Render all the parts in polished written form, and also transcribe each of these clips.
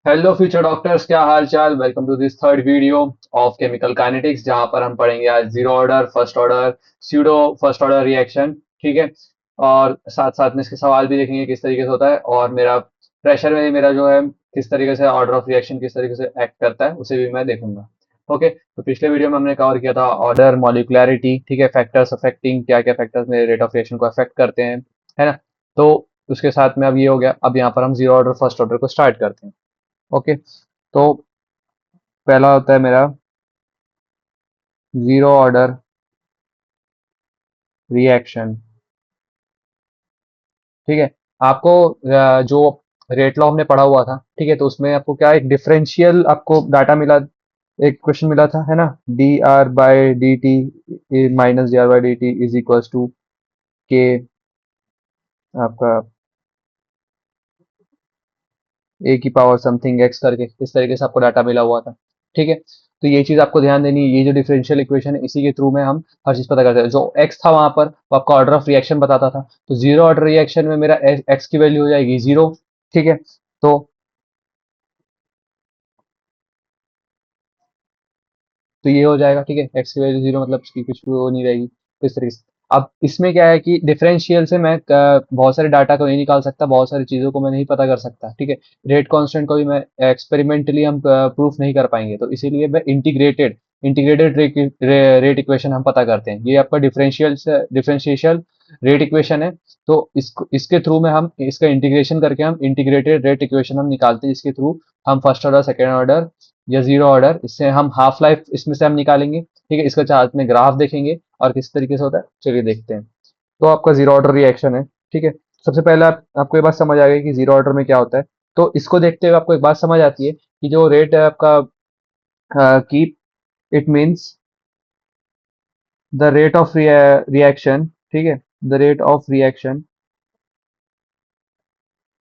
Hello future doctors, क्या हाल चाल। Welcome to this third video of chemical kinetics, जहां पर हम पढ़ेंगे आज zero order, first order, pseudo first order reaction. ठीक है। और साथ साथ में इसके सवाल भी देखेंगे किस तरीके से होता है, और मेरा प्रेशर में मेरा जो है किस तरीके से ऑर्डर ऑफ रिएक्शन किस तरीके से एक्ट करता है उसे भी मैं देखूंगा। ओके, तो पिछले वीडियो में हमने कवर किया था ऑर्डर, मॉलिक्युलैरिटी, ठीक है, फैक्टर्स अफेक्टिंग, क्या क्या फैक्टर्स मेरे रेट ऑफ रिएक्शन को अफेक्ट करते हैं, है ना। तो उसके साथ में अब ये हो गया, अब यहाँ पर हम जीरो ऑर्डर फर्स्ट ऑर्डर को स्टार्ट करते हैं। ओके, तो पहला होता है मेरा जीरो ऑर्डर रिएक्शन। ठीक है। आपको जो रेट लॉ हमने पढ़ा हुआ था, ठीक है, तो उसमें आपको क्या एक डिफरेंशियल आपको डाटा मिला, एक क्वेश्चन मिला था, है ना। D R by D T minus D R by D T is equals to K, आपका ए की पावर समथिंग एक्स करके इस तरीके से आपको डाटा मिला हुआ था। ठीक है। तो ये चीज आपको ध्यान देनी है, ये जो डिफरेंशियल इक्वेशन है इसी के थ्रू में हम हर चीज पता करते हैं। जो एक्स था वहां पर वो आपका ऑर्डर ऑफ रिएक्शन बताता था, तो जीरो ऑर्डर रिएक्शन में मेरा एक्स की वैल्यू हो जाएगी जीरो। ठीक है। तो ये हो जाएगा, ठीक है, एक्स की वैल्यू जीरो मतलब इसकी कुछ भी वो नहीं रहेगी, तो इस तरीके से। अब इसमें क्या है कि डिफरेंशियल से मैं बहुत सारे डाटा को नहीं निकाल सकता, बहुत सारी चीजों को मैं नहीं पता कर सकता, ठीक है। रेट कांस्टेंट को भी मैं एक्सपेरिमेंटली हम प्रूफ नहीं कर पाएंगे, तो इसीलिए मैं इंटीग्रेटेड इंटीग्रेटेड रेट इक्वेशन हम पता करते हैं। ये आपका डिफरेंशियल रेट इक्वेशन है। तो इसके थ्रू में हम इसका इंटीग्रेशन करके हम इंटीग्रेटेड रेट इक्वेशन हम निकालते हैं, जिसके थ्रू हम फर्स्ट ऑर्डर, सेकेंड ऑर्डर या जीरो ऑर्डर, इससे हम हाफ लाइफ इसमें से हम निकालेंगे। ठीक है, इसका चार्ट में ग्राफ देखेंगे और किस तरीके से होता है, चलिए देखते हैं। तो आपका जीरो ऑर्डर रिएक्शन है। ठीक है। सबसे पहले आपको ये बात समझ आ गई कि जीरो ऑर्डर में क्या होता है। तो इसको देखते हुए आपको एक बात समझ आती है कि जो रेट है आपका, की it means the rate of reaction, ठीक है, the rate of reaction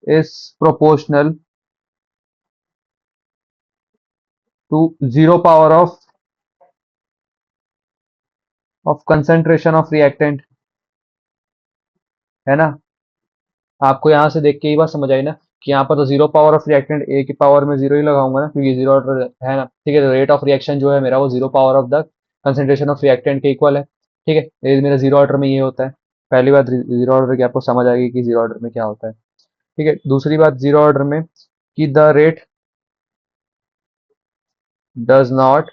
is proportional to zero power of concentration of reactant, है ना। आपको यहाँ से देख के ये बात समझ आई ना कि यहाँ पर तो zero power of reactant A की पावर में जीरो ही लगाऊंगा ना, क्योंकि जीरो ऑर्डर है ना। ठीक है, तो रेट ऑफ रिएक्शन जो है मेरा वो zero power of the concentration of reactant के इक्वल है। ठीक है, ये मेरा जीरो ऑर्डर में ये होता है। पहली बात जीरो ऑर्डर की आपको समझ आ गई कि जीरो ऑर्डर में क्या होता है। ठीक है, दूसरी बात जीरो ऑर्डर में कि the rate does not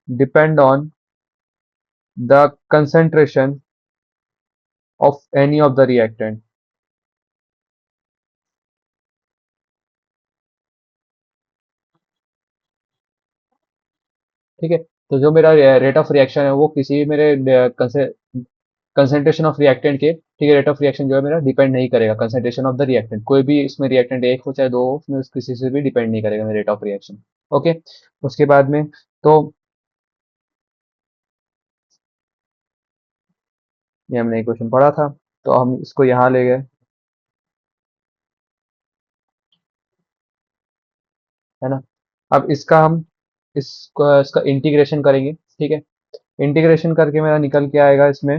depend on the concentration of any of the reactant. ठीक है, तो जो मेरा रेट ऑफ रिएक्शन है वो किसी भी मेरे कंसेंट्रेशन ऑफ रिएक्टेंट के, ठीक है, रेट ऑफ रिएक्शन जो है मेरा डिपेंड नहीं करेगा कंसेंट्रेशन ऑफ द रिएक्टेंट। कोई भी इसमें रिएक्टेंट एक हो चाहे दो हो, उसमें किसी से भी डिपेंड नहीं करेगा मेरा रेट ऑफ रिएक्शन। ओके। उसके बाद में तो ये हमने क्वेश्चन पढ़ा था, तो हम इसको यहाँ ले गए, है ना। अब इसका हम इसका इंटीग्रेशन करेंगे। ठीक है, इंटीग्रेशन करके मेरा निकल के आएगा इसमें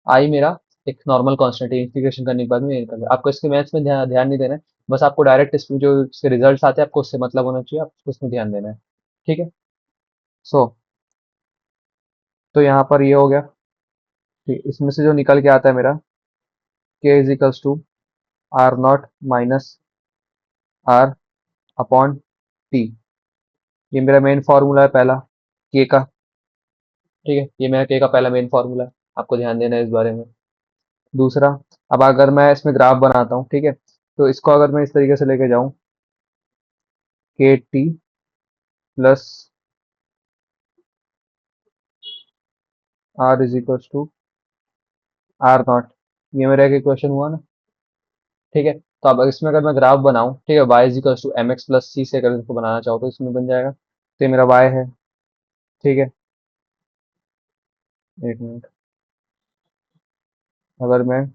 आई मेरा एक नॉर्मल कांस्टेंट है। इंटीग्रेशन करने के बाद में ये निकल आपको इसके मैथ्स में ध्यान नहीं देना है। बस आपको डायरेक्ट इसमें जो इसके रिजल्ट्स आते हैं आपको उससे मतलब होना चाहिए, आपको उसमें ध्यान देना है। ठीक है। सो तो यहाँ पर ये हो गया। ठीक, इसमें से जो निकल के आता है मेरा K is equals to R not minus R upon T. ये मेरा मेन फॉर्मूला है पहला, के का। ठीक है, ये मेरा के का पहला मेन फॉर्मूला है, आपको ध्यान देना है इस बारे में। दूसरा, अब अगर मैं इसमें ग्राफ बनाता हूँ, ठीक है, तो इसको अगर मैं इस तरीके से लेके जाऊं, K T plus R is equals to R not, ये मेरा एक इक्वेशन हुआ ना। ठीक है, तो अब इसमें अगर मैं ग्राफ बनाऊं, ठीक है, Y is equals to M X plus C से अगर इसको बनाना चाहो तो इसमें बन जाएगा, तो ये मेरा वाई है। ठीक है, एक मिनट, अगर मैं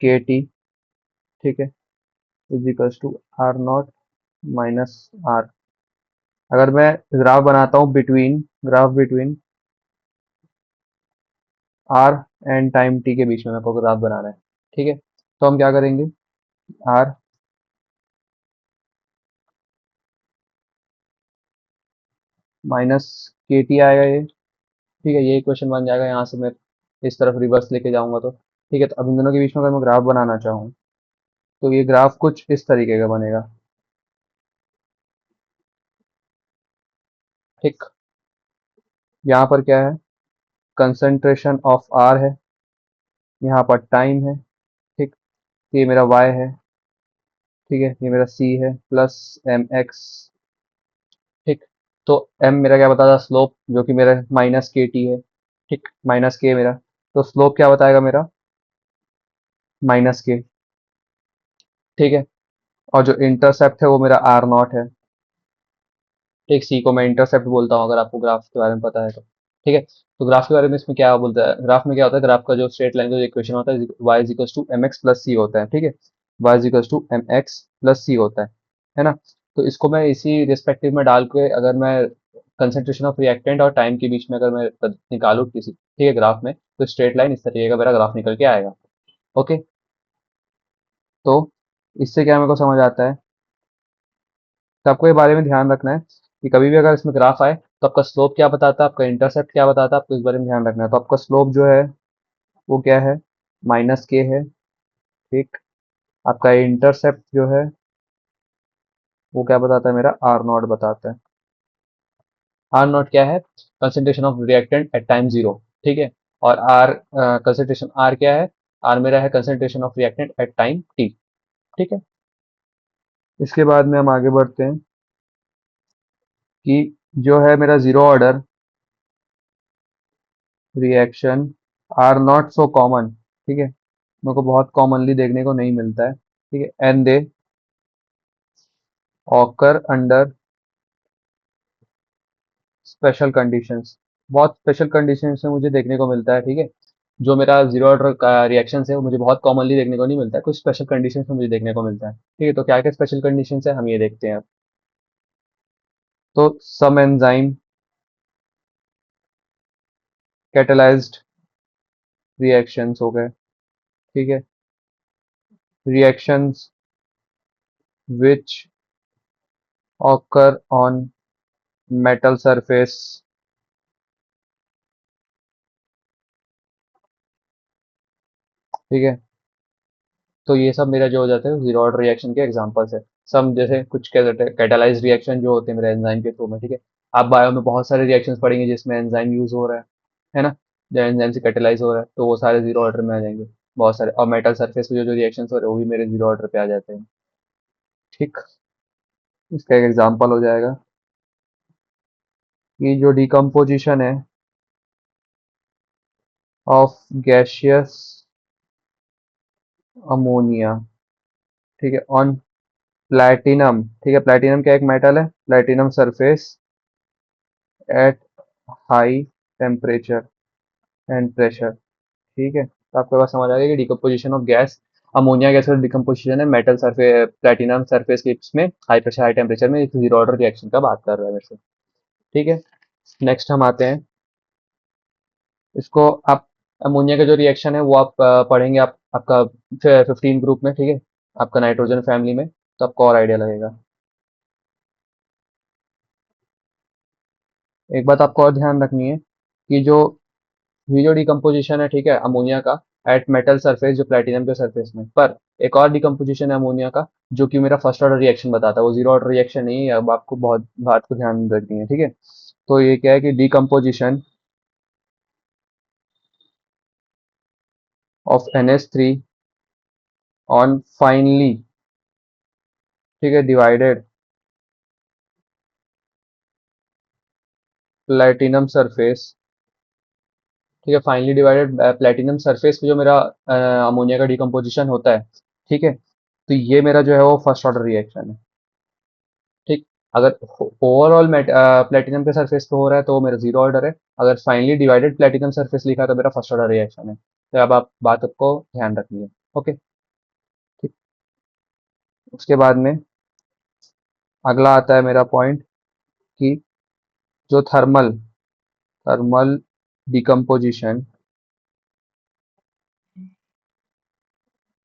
के टी, ठीक है, is equals to R not minus R, अगर मैं ग्राफ बनाता हूँ graph between R and time T के बीच में मेरे को ग्राफ बनाना है, ठीक है। तो हम क्या करेंगे, आर माइनस के टी आएगा ये, ठीक है। ये इक्वेशन बन जाएगा, यहाँ से मैं इस तरफ रिवर्स लेके जाऊंगा तो ठीक है। तो अब इन दोनों के बीच में अगर मैं ग्राफ बनाना चाहूँ तो ये ग्राफ कुछ इस तरीके का बनेगा, ठीक। यहाँ पर क्या है, कंसंट्रेशन ऑफ आर है, यहाँ पर टाइम है, ठीक। ये मेरा वाई है, ठीक है। ये मेरा सी है प्लस एम एक्स, ठीक। तो एम मेरा क्या बताता, स्लोप, जो कि मेरा माइनस के टी है, ठीक। माइनस के मेरा, तो स्लोप क्या बताएगा मेरा, माइनस के, ठीक है। और जो इंटरसेप्ट है वो मेरा आर नॉट है, ठीक। सी को मैं इंटरसेप्ट बोलता हूँ अगर आपको ग्राफ के बारे में पता है तो, ठीक है। तो ग्राफ के बारे में इसमें क्या बोलता है, ग्राफ में क्या होता है, ग्राफ का जो स्ट्रेट लाइन का जो इक्वेशन होता है, y is equal to M X plus C होता है, ठीक है। y is equal to M X plus C होता है ना। तो इसको मैं इसी रिस्पेक्टिव में डाल के अगर मैं कंसेंट्रेशन ऑफ रिएक्टेंट और टाइम के बीच में अगर मैं निकालूँ किसी, ठीक है, ग्राफ में, तो स्ट्रेट लाइन इस तरीके का मेरा ग्राफ निकल के आएगा। ओके। तो इससे क्या मेरे को समझ आता है, तो आपको ये बारे में ध्यान रखना है कि कभी भी अगर इसमें ग्राफ आए तो आपका स्लोप क्या बताता है, आपका इंटरसेप्ट क्या बताता है, आपको इस बारे में ध्यान रखना है। तो आपका स्लोप जो है वो क्या है, माइनस के है, ठीक। आपका इंटरसेप्ट जो है वो क्या बताता है, मेरा आर नॉट बताता है। आर नॉट क्या है, concentration of reactant at time zero, ठीक है। और आर कंसेंट्रेशन आर क्या है, आर मेरा है concentration of reactant at time T, ठीक है। इसके बाद में हम आगे बढ़ते हैं कि जो है मेरा zero order reaction are not so common, ठीक है, मेरे को बहुत कॉमनली देखने को नहीं मिलता है, ठीक है। And they occur under special conditions, बहुत स्पेशल कंडीशंस में मुझे देखने को मिलता है, ठीक है। जो मेरा जीरो ऑर्डर का रिएक्शन है वो मुझे बहुत कॉमनली देखने को नहीं मिलता है, कुछ स्पेशल कंडीशंस में मुझे देखने को मिलता है, ठीक है। तो क्या क्या स्पेशल कंडीशंस है हम ये देखते हैं अब। तो सम एंजाइम कैटेलाइज्ड रिएक्शंस हो गए, ठीक है। Reactions which occur on metal surface, ठीक है। तो ये सब मेरा जो हो जाता है जीरो ऑर्डर रिएक्शन के एग्जांपल्स है। सम जैसे कुछ कैटालाइज रिएक्शन जो होते हैं मेरे एंजाइम के थ्रू में, ठीक है। आप बायो में बहुत सारे रिएक्शंस पढ़ेंगे जिसमें एंजाइम यूज हो रहा है ना। जो एंजाइम से कैटेलाइज हो रहा है तो वो सारे जीरो ऑर्डर में आ जाएंगे, बहुत सारे। और मेटल सरफेस पे जो जो रिएक्शंस हो रहे हैं वो भी मेरे जीरो ऑर्डर पे आ जाते हैं, ठीक। इसका एक एग्जांपल हो जाएगा कि जो डिकम्पोजिशन है ऑफ गैशियस अमोनिया, ठीक है, ऑन प्लैटिनम, ठीक है। प्लैटिनम क्या एक मेटल है, platinum surface at high temperature and pressure, ठीक है। तो आपके पास समझ आ गया कि decomposition of gas, ammonia gas का डिकम्पोजिशन है मेटल सरफेस प्लेटिनम सरफेस के इसमें हाई प्रेशर हाई टेम्परेचर में, एक जीरो ऑर्डर रिएक्शन का बात कर रहा है मेरे से, ठीक है। नेक्स्ट हम आते हैं इसको, आप अमोनिया का जो रिएक्शन है वो आप पढ़ेंगे आप आपका 15 ग्रुप में, ठीक है, आपका नाइट्रोजन फैमिली में, तो आपको और आइडिया लगेगा। एक बात आपको और ध्यान रखनी है कि जो ये जो डिकम्पोजिशन है, ठीक है, अमोनिया का एट मेटल सरफेस, जो प्लेटिनम के सरफेस में, पर एक और डिकम्पोजिशन है अमोनिया का जो कि मेरा फर्स्ट ऑर्डर रिएक्शन बताता है, वो जीरो ऑर्डर रिएक्शन नहीं है। अब आपको बहुत बात को ध्यान रखनी है, ठीक है। तो ये क्या है कि decomposition of NH3 on finally, ठीक है, डिवाइडेड प्लेटिनम सरफेस, ठीक है। फाइनली डिवाइडेड प्लेटिनम सरफेस पे जो मेरा अमोनिया का डिकम्पोजिशन होता है, ठीक है। तो ये मेरा जो है वो फर्स्ट ऑर्डर रिएक्शन है, ठीक। अगर ओवरऑल प्लेटिनम के सरफेस पे हो रहा है तो वो मेरा जीरो ऑर्डर है, अगर फाइनली डिवाइडेड प्लेटिनम सरफेस लिखा है तो मेरा फर्स्ट ऑर्डर रिएक्शन है। तो अब आप बात को ध्यान रखिए, ओके, ठीक। उसके बाद में अगला आता है मेरा पॉइंट कि जो thermal thermal decomposition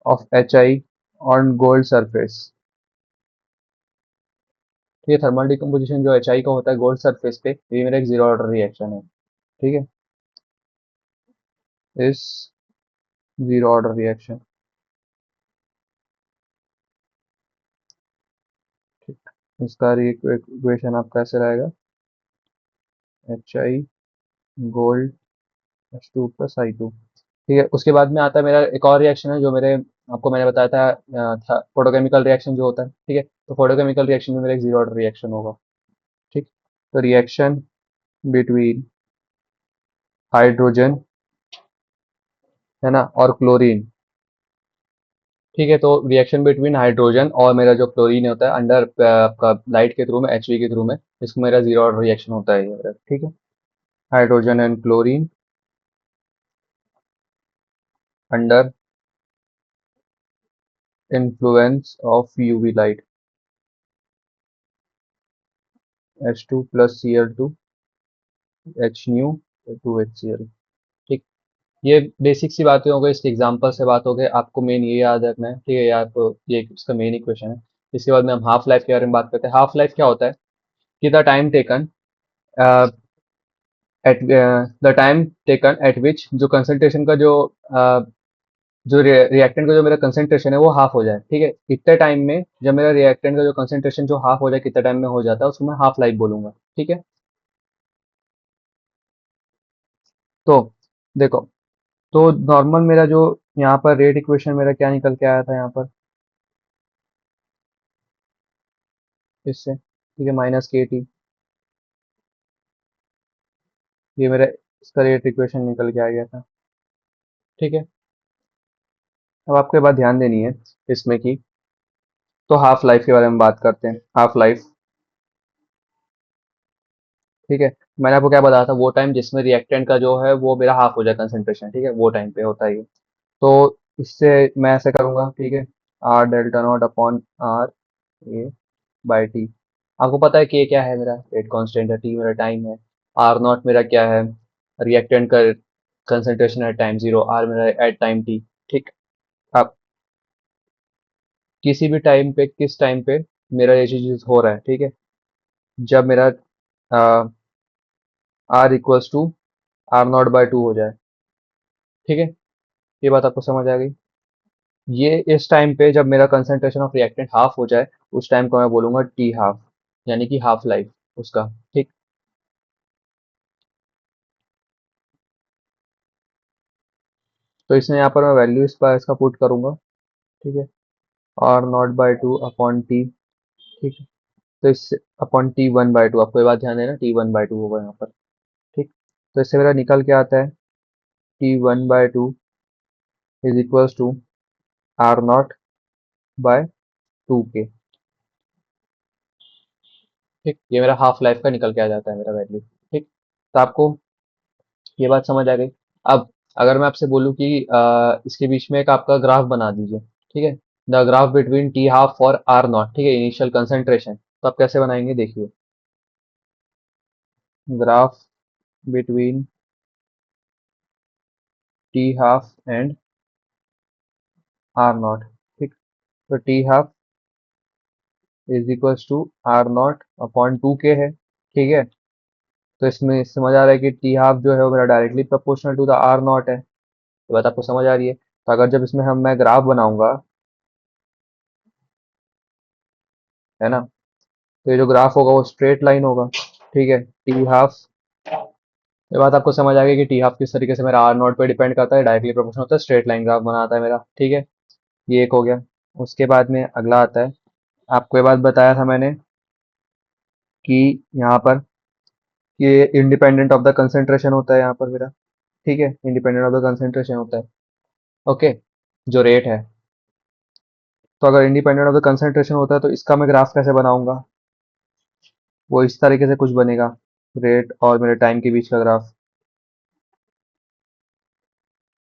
of HI on gold surface. तो ये थर्मल डिकम्पोजिशन जो HI का होता है गोल्ड सरफेस पे, ये मेरा एक जीरो ऑर्डर रिएक्शन है। ठीक है, इस जीरो ऑर्डर रिएक्शन। ठीक, इसका इक्वेशन आपका कैसे रहेगा? HI gold H2 + I2। ठीक है, उसके बाद में आता है मेरा एक और रिएक्शन है जो मेरे आपको मैंने बताया था, फोटोकेमिकल रिएक्शन जो होता है। ठीक है, तो फोटोकेमिकल रिएक्शन में मेरा एक जीरो ऑर्डर रिएक्शन होगा। ठीक, तो रिएक्शन बिटवीन हाइड्रोजन, है ना, और क्लोरीन। ठीक है, तो रिएक्शन बिटवीन हाइड्रोजन और मेरा जो क्लोरीन होता है अंडर आपका लाइट के थ्रू में, HV के थ्रू में, इसको मेरा जीरो ऑर्डर रिएक्शन होता है ये मेरा। ठीक है, hydrogen and chlorine under influence of UV light, H2 + Cl2 H new 2HCl। ठीक, ये बेसिक सी बातें हो गई, इसके एग्जांपल से बात हो गई। आपको मेन ये याद रखना है। ठीक है, ये आप ये इसका मेन इक्वेशन है। इसके बाद में हम हाफ लाइफ के बारे में बात करते हैं। हाफ लाइफ क्या होता है कि द टाइम टेकन एट विच जो कंसंट्रेशन का uh, जो रिएक्टेंट का जो मेरा कंसंट्रेशन है वो हाफ हो जाए। ठीक है, इतने टाइम में जब मेरा रिएक्टेंट का जो कंसंट्रेशन जो हाफ हो जाए, कितने टाइम में हो जाता है, उसको मैं हाफ लाइफ बोलूंगा। ठीक है, तो देखो, तो नॉर्मल मेरा जो यहाँ पर रेट इक्वेशन मेरा क्या निकल के आया था यहाँ पर इससे। ठीक है, -KT, ये मेरा इसका रेट इक्वेशन निकल के आ गया था। ठीक है, अब आपको ये बात ध्यान देनी है इसमें कि, तो हाफ लाइफ के बारे में बात करते हैं। हाफ लाइफ, ठीक है, मैंने आपको क्या बताया था, वो टाइम जिसमें रिएक्टेंट का जो है वो मेरा हाफ हो जाए कंसंट्रेशन। ठीक है, वो टाइम पे होता है ये। तो इससे मैं ऐसे करूंगा। ठीक है, R∆0/R A/T। आपको पता है कि क्या है, मेरा रेट कांस्टेंट है, T मेरा टाइम है, R0 मेरा क्या है, रिएक्टेंट का concentration at time zero, R मेरा एट टाइम T। ठीक, अब किसी भी टाइम पे, किस टाइम पे मेरा ये चीज हो रहा है। ठीक है, जब मेरा R =R0/2 हो जाए। ठीक है, ये बात आपको समझ आ गई। ये इस टाइम पे जब मेरा कंसंट्रेशन ऑफ रिएक्टेंट हाफ हो जाए, उस टाइम को मैं बोलूंगा T हाफ, यानी कि हाफ लाइफ उसका। ठीक, तो इसमें यहाँ पर मैं वैल्यू इसका पुट करूंगा। ठीक है, R0/2 अपॉन T। ठीक है, तो इससे अपॉन T1/2, आपको ये बात ध्यान देना, T1/2 होगा यहाँ पर। ठीक, तो इससे मेरा निकल के आता है T1/2 = R0/2K। ठीक, ये मेरा हाफ लाइफ का निकल के आ जाता है मेरा वैल्यू। ठीक, तो आपको ये बात समझ आ गई। अब अगर मैं आपसे बोलूँ कि इसके बीच में एक आपका ग्राफ बना दीजिए। ठीक है, the graph between T half और R0। ठीक है, इनिशियल कंसंट्रेशन, तो आप कैसे बनाएंगे देखिए। Graph between T half and R0। ठीक, तो T हाफ =R0/2K है। ठीक है, तो इसमें समझ आ रहा है कि T हाफ जो है वो मेरा directly proportional to the R0 है। ये बात आपको समझ आ रही है। तो अगर जब इसमें हम मैं ग्राफ बनाऊंगा, है ना, तो ये जो ग्राफ होगा वो स्ट्रेट लाइन होगा। ठीक है, टी हाफ, ये बात आपको समझ आ गई कि टी हाफ किस तरीके से मेरा R0 पे डिपेंड करता है, डायरेक्टली प्रोपोर्शनल होता है, स्ट्रेट लाइन ग्राफ बनाता है मेरा। ठीक है, ये एक हो गया। उसके बाद में अगला आता है, आपको ये बात बताया था मैंने कि यहाँ पर ये इंडिपेंडेंट ऑफ द कंसेंट्रेशन होता है यहाँ पर मेरा। ठीक है, इंडिपेंडेंट ऑफ द कंसेंट्रेशन होता है। ओके, जो रेट है, तो अगर इंडिपेंडेंट ऑफ द कंसेंट्रेशन होता है तो इसका मैं ग्राफ कैसे बनाऊंगा, वो इस तरीके से कुछ बनेगा, रेट और मेरे टाइम के बीच का ग्राफ,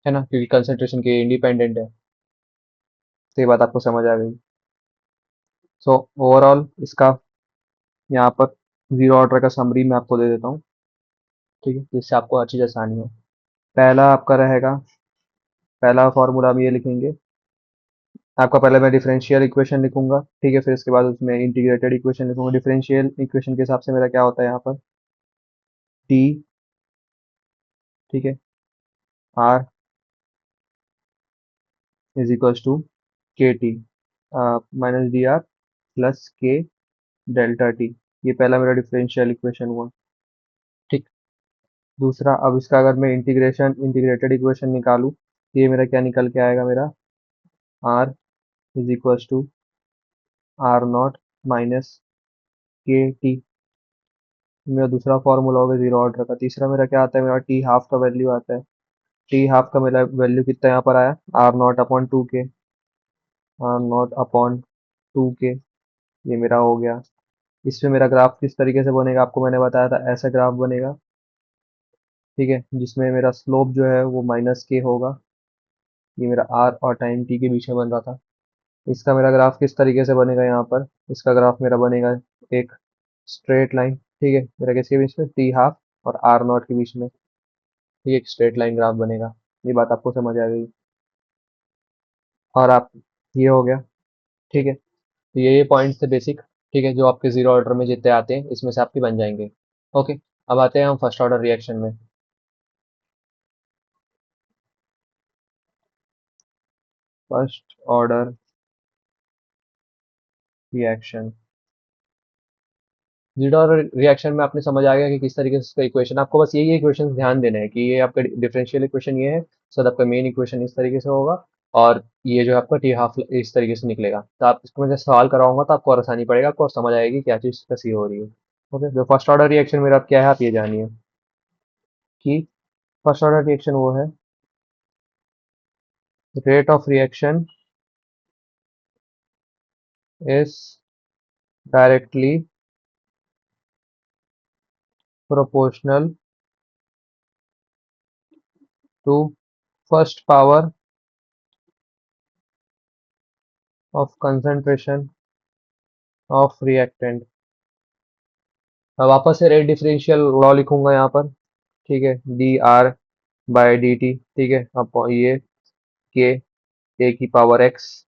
है ना, क्योंकि कंसेंट्रेशन के इंडिपेंडेंट है। तो ये बात आपको समझ आ गई। सो ओवरऑल इसका यहाँ पर जीरो ऑर्डर का समरी मैं आपको दे देता हूँ, ठीक है, जिससे आपको हर चीज़ आसानी हो। पहला आपका रहेगा, पहला फॉर्मूला हम ये लिखेंगे, आपका पहले मैं डिफरेंशियल इक्वेशन लिखूंगा, ठीक है, फिर इसके बाद उसमें इंटीग्रेटेड इक्वेशन लिखूंगा। डिफरेंशियल इक्वेशन के हिसाब से मेरा क्या होता है यहाँ पर, टी, ठीक है, R is equals to K T minus D are plus के डेल्टा टी। ये पहला मेरा डिफरेंशियल इक्वेशन हुआ, ठीक। दूसरा, अब इसका अगर मैं इंटीग्रेटेड इक्वेशन निकालूं, तो ये मेरा क्या निकल के आएगा, मेरा R is equals to R not minus K T, मेरा दूसरा फॉर्मूला होगा जीरो ऑर्डर का। तीसरा मेरा क्या आता है, मेरा टी हाफ का वैल्यू आता है। टी हाफ का मेरा वैल्यू कितना यहाँ पर आया, आर नॉट अपॉन टू के, आर नॉट अपॉन टू के, ये मेरा हो गया। इसमें मेरा ग्राफ किस तरीके से बनेगा, आपको मैंने बताया था, ऐसा ग्राफ बनेगा, ठीक है, जिसमें मेरा स्लोप जो है वो माइनस के होगा। ये मेरा आर और टाइम टी के बीच में बन रहा था। इसका मेरा ग्राफ किस तरीके से बनेगा यहाँ पर, इसका ग्राफ मेरा बनेगा एक स्ट्रेट लाइन, ठीक है, मेरा किसके बीच में, टी हाफ और आर नॉट के बीच में, ये एक स्ट्रेट लाइन ग्राफ बनेगा। ये बात आपको समझ आ गई। और आप, ये हो गया, ठीक है, तो ये पॉइंट्स थे बेसिक, ठीक है, जो आपके जीरो ऑर्डर में जितने आते हैं इसमें से आपके बन जाएंगे। ओके, अब आते हैं हम फर्स्ट ऑर्डर रिएक्शन में। First order reaction, zero order reaction में आपने समझ आ गया कि किस तरीके से इसका इक्वेशन, आपको बस यही इक्वेशन ध्यान देना है कि ये आपका डिफरेंशियल इक्वेशन ये है, सो आपका मेन इक्वेशन इस तरीके से होगा, और ये जो है आपका टी हाफ इस तरीके से निकलेगा। तो आप इसको मैं जब सवाल कराऊंगा तो आपको और आसानी पड़ेगा, आपको समझ आएगी क्या चीज़ कैसी हो रही है। ओके, तो फर्स्ट ऑर्डर रिएक्शन मेरा क्या है, आप ये जानिए कि फर्स्ट ऑर्डर रिएक्शन वो है, rate of reaction is directly proportional to first power of concentration of reactant. अब वापस से रेट डिफरेंशियल लॉ लिखूंगा यहाँ पर, ठीक है, D R by D T, ठीक है, अब ये के ए की पावर एक्स।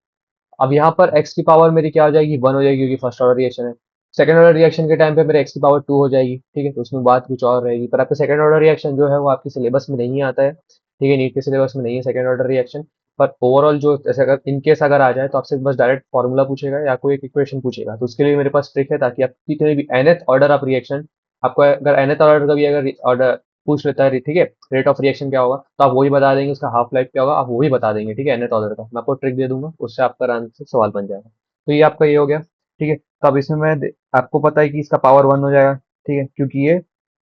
अब यहाँ पर x की पावर मेरी क्या हो जाएगी, 1 हो जाएगी, क्योंकि फर्स्ट ऑर्डर रिएक्शन है। सेकंड ऑर्डर रिएक्शन के टाइम पे मेरे x की पावर 2 हो जाएगी, ठीक है, तो उसमें बात कुछ और रहेगी। पर आपका सेकंड ऑर्डर रिएक्शन जो है वो आपके सिलेबस में नहीं आता है, ठीक है, नीट के सिलेबस में नहीं है सेकंड ऑर्डर रिएक्शन। पर ओवरऑल जो ऐसे अगर इन केस अगर आ जाए तो आपसे बस डायरेक्ट फॉर्मूला पूछेगा या कोई एक इक्वेशन पूछेगा, तो उसके लिए मेरे पास ट्रिक है, ताकि आप कितने भी nth ऑर्डर ऑफ रिएक्शन, आपको अगर nth ऑर्डर का भी अगर ऑर्डर पूछ लेता है, ठीक है, रेट ऑफ रिएक्शन क्या होगा, तो आप वही बता देंगे, उसका हाफ लाइफ क्या होगा आप वही बता देंगे, ठीक है, nth ऑर्डर का मैं आपको ट्रिक दे दूंगा, उससे आपका आराम से सवाल बन जाएगा। तो ये आपका ये हो गया, ठीक है। तो अब इसमें आपको पता है कि इसका पावर 1 हो जाएगा, ठीक है, क्योंकि ये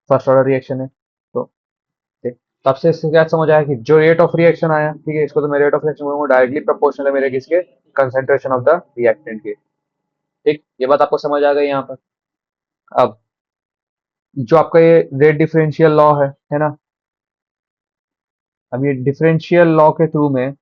फर्स्ट ऑर्डर रिएक्शन है। तो ठीक, तो आपसे इससे क्या समझ आया कि जो रेट ऑफ रिएक्शन आया, ठीक है, इसको तो मैं रेट ऑफ रिएक्शन बोलूंगा, डायरेक्टली प्रोपोर्शनल है मेरे किसके, कंसेंट्रेशन ऑफ द रिएक्टेंट के। ठीक, ये बात आपको समझ आ गई यहाँ पर। अब जो आपका ये रेट डिफरेंशियल लॉ है ना, अब ये डिफरेंशियल लॉ के थ्रू में,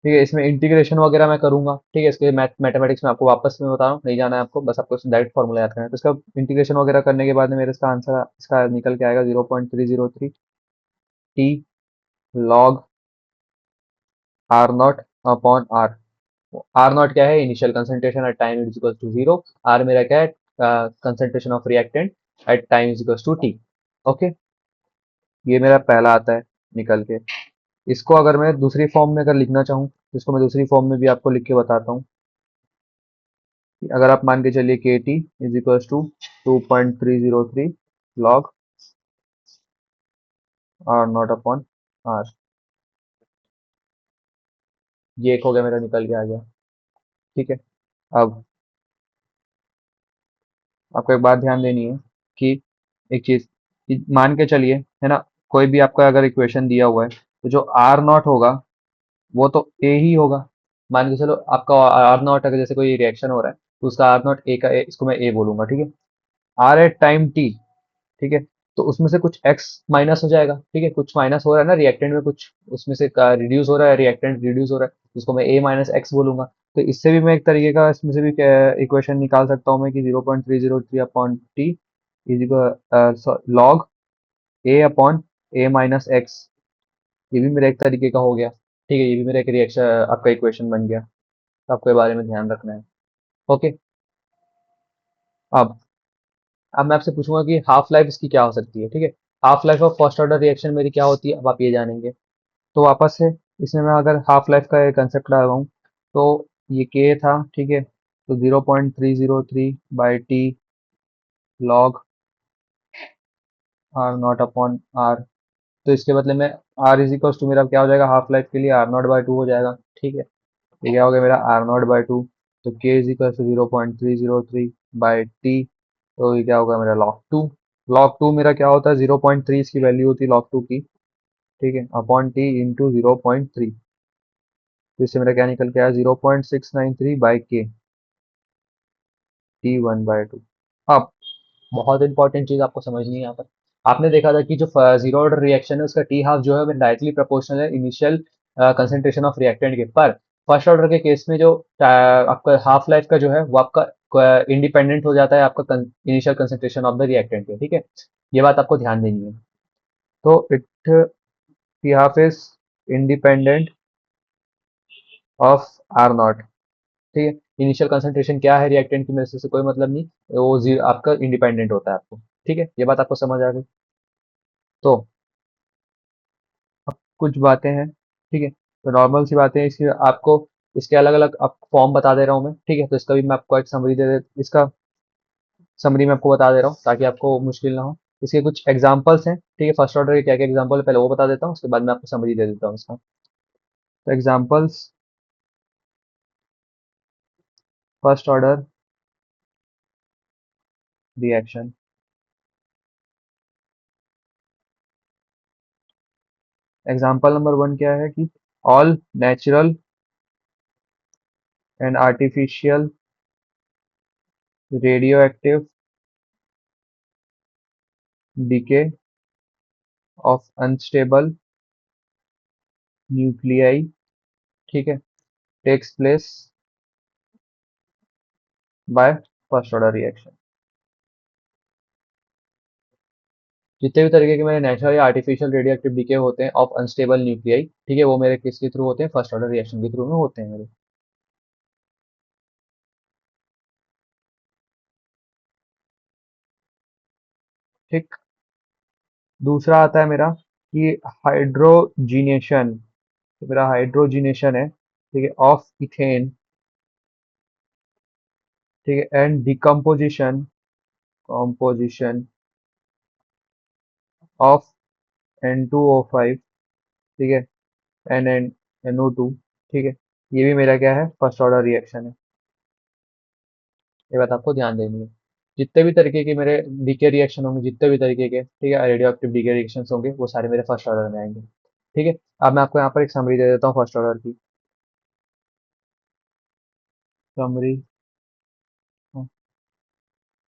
ठीक है, इसमें इंटीग्रेशन वगैरह मैं करूंगा, ठीक है, इसके मैथमेटिक्स में आपको वापस में बता रहा हूँ, नहीं जाना है आपको, बस आपको डायरेक्ट फॉर्मूला याद करना है। तो इसका इंटीग्रेशन वगैरह करने के बाद में मेरे इसका आंसर इसका निकल के आएगा 0.303 T log R not upon R. R not क्या है, initial concentration at time is equal to zero. R मेरा क्या है, concentration of reactant at time is equal to T. Okay, ये मेरा पहला आता है निकल के। इसको अगर मैं दूसरी फॉर्म में अगर लिखना चाहूँ, तो इसको मैं दूसरी फॉर्म में भी आपको लिख के बताता हूँ। अगर आप मान के चलिए K T is equal to 2.303 log R not upon R, ये एक हो गया, मेरा निकल के आ गया, ठीक है। अब आपको एक बात ध्यान देनी है कि एक चीज, मान के चलिए, है ना, कोई भी आपका अगर इक्वेशन दिया हुआ है, तो जो आर नॉट होगा वो तो ए ही होगा। मान के चलो आपका आर नॉट, अगर जैसे कोई रिएक्शन हो रहा है तो उसका आर नॉट ए का इसको मैं ए बोलूंगा, ठीक है, आर एट टाइम टी, ठीक है, तो उसमें से कुछ x माइनस हो जाएगा, ठीक है, कुछ माइनस हो रहा है ना रिएक्टेंट में, कुछ उसमें से रिड्यूस हो रहा है, रिएक्टेंट रिड्यूस हो रहा है, जिसको मैं a माइनस एक्स बोलूंगा। तो इससे भी मैं एक तरीके का इसमें से भी इक्वेशन निकाल सकता हूँ मैं कि 0.303 upon T is equal log a upon a minus x. ये भी मेरा एक तरीके का हो गया, ठीक है, ये भी मेरा एक रिएक्शन आपका इक्वेशन बन गया। तो आपको ये बारे में ध्यान रखना है। ओके। अब अब मैं आपसे पूछूंगा कि हाफ लाइफ इसकी क्या हो सकती है, ठीक है। Half life of first order reaction मेरी क्या होती है, अब आप ये जानेंगे। तो वापस से इसमें मैं अगर हाफ लाइफ का कंसेप्ट लगाऊं, तो ये के था, ठीक है, तो 0.303 by T log R not upon R. तो इसके बदले में आर इज इक्वल टू मेरा क्या हो जाएगा, हाफ लाइफ के लिए आर नॉट बाई टू हो जाएगा, ठीक है। ये क्या हो गया मेरा आर नॉट बाई टू। तो K is equal to 0.303 by T. तो ये क्या होगा मेरा लॉग टू। लॉग टू मेरा क्या होता है, 0.3 इसकी वैल्यू होती है लॉग टू की, ठीक है, अपॉन टी इंटू 0.3। तो इससे मेरा क्या निकल के आया, 0.693 बाई के टी वन बाई टू। अब बहुत इंपॉर्टेंट चीज आपको समझनी है यहाँ पर। आपने देखा था कि जो जीरो ऑर्डर रिएक्शन है उसका टी हाफ जो है वो डायरेक्टली प्रोपोर्शनल है इनिशियल कंसेंट्रेशन ऑफ रिएक्टेंट के। पर फर्स्ट ऑर्डर के केस में जो आपका हाफ लाइफ का जो है वो आपका इंडिपेंडेंट हो जाता है आपका initial concentration of the reactant के, ठीक है। ये बात आपको ध्यान देनी है। तो it T half is independent of R not, ठीक है। इनिशियल कंसंट्रेशन क्या है रिएक्टेंट की, मेरे से कोई मतलब नहीं, वो जीरो आपका इंडिपेंडेंट होता है आपको, ठीक है। ये बात आपको समझ आ गई। तो अब कुछ बातें हैं, ठीक है, तो नॉर्मल सी बातें हैं, इसकी आपको इसके अलग अलग आप फॉर्म बता दे रहा हूँ मैं, ठीक है। तो इसका भी मैं आपको एक समरी इसका समरी मैं आपको बता दे रहा हूँ ताकि आपको मुश्किल ना हो। इसके कुछ एग्जांपल्स हैं, ठीक है, फर्स्ट ऑर्डर के क्या क्या एग्जांपल है पहले वो बता देता हूँ, उसके बाद मैं आपको समरी दे देता हूँ इसका। तो examples, first order reaction. Example number one क्या है कि all natural and artificial radioactive decay of unstable nuclei, ठीक है, takes place by first order reaction। जितने भी तरीके के मेरे नेचुरल या आर्टिफिशियल रेडियोएक्टिव डीके होते हैं ऑफ अनस्टेबल न्यूक्लियाई, ठीक है, वो मेरे किसके थ्रू होते हैं, फर्स्ट ऑर्डर रिएक्शन के थ्रू में होते हैं मेरे। ठीक। दूसरा आता है मेरा कि हाइड्रोजीनेशन, तो मेरा हाइड्रोजीनेशन है, ठीक है, ऑफ इथेन, ठीक है, and decomposition composition of N2O5, ठीक है, NO2, ठीक है। ये भी मेरा क्या है, फर्स्ट ऑर्डर रिएक्शन है। ये बात आपको ध्यान देनी है। जितने भी तरीके के मेरे डीके रिएक्शन होंगे, जितने भी तरीके के, ठीक है, रेडियो एक्टिव डीके रिएक्शन होंगे, वो सारे मेरे फर्स्ट ऑर्डर में आएंगे, ठीक है। अब मैं आपको यहाँ पर एक समरी दे देता हूँ फर्स्ट ऑर्डर की। Summary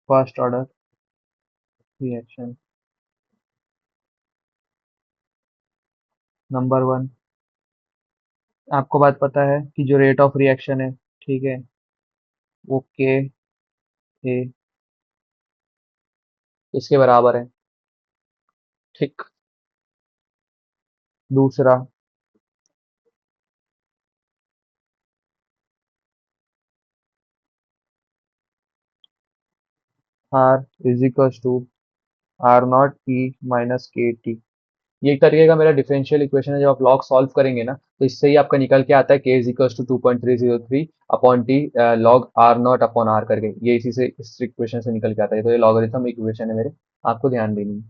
first order reaction. Number one, आपको बात पता है कि जो रेट ऑफ रिएक्शन है, ठीक है, वो के ए इसके बराबर है, ठीक। दूसरा, R is equal to R not E minus K T. ये एक तरीके का मेरा डिफरेंशियल इक्वेशन है। जब आप लॉग सॉल्व करेंगे ना, तो इससे ही आपका निकल के आता है K is equal to 2.303 upon T log R not upon R करके। ये इसी से इस इक्वेशन से निकल के आता है। तो ये लॉगरिथम इक्वेशन है मेरे, आपको ध्यान देनी है,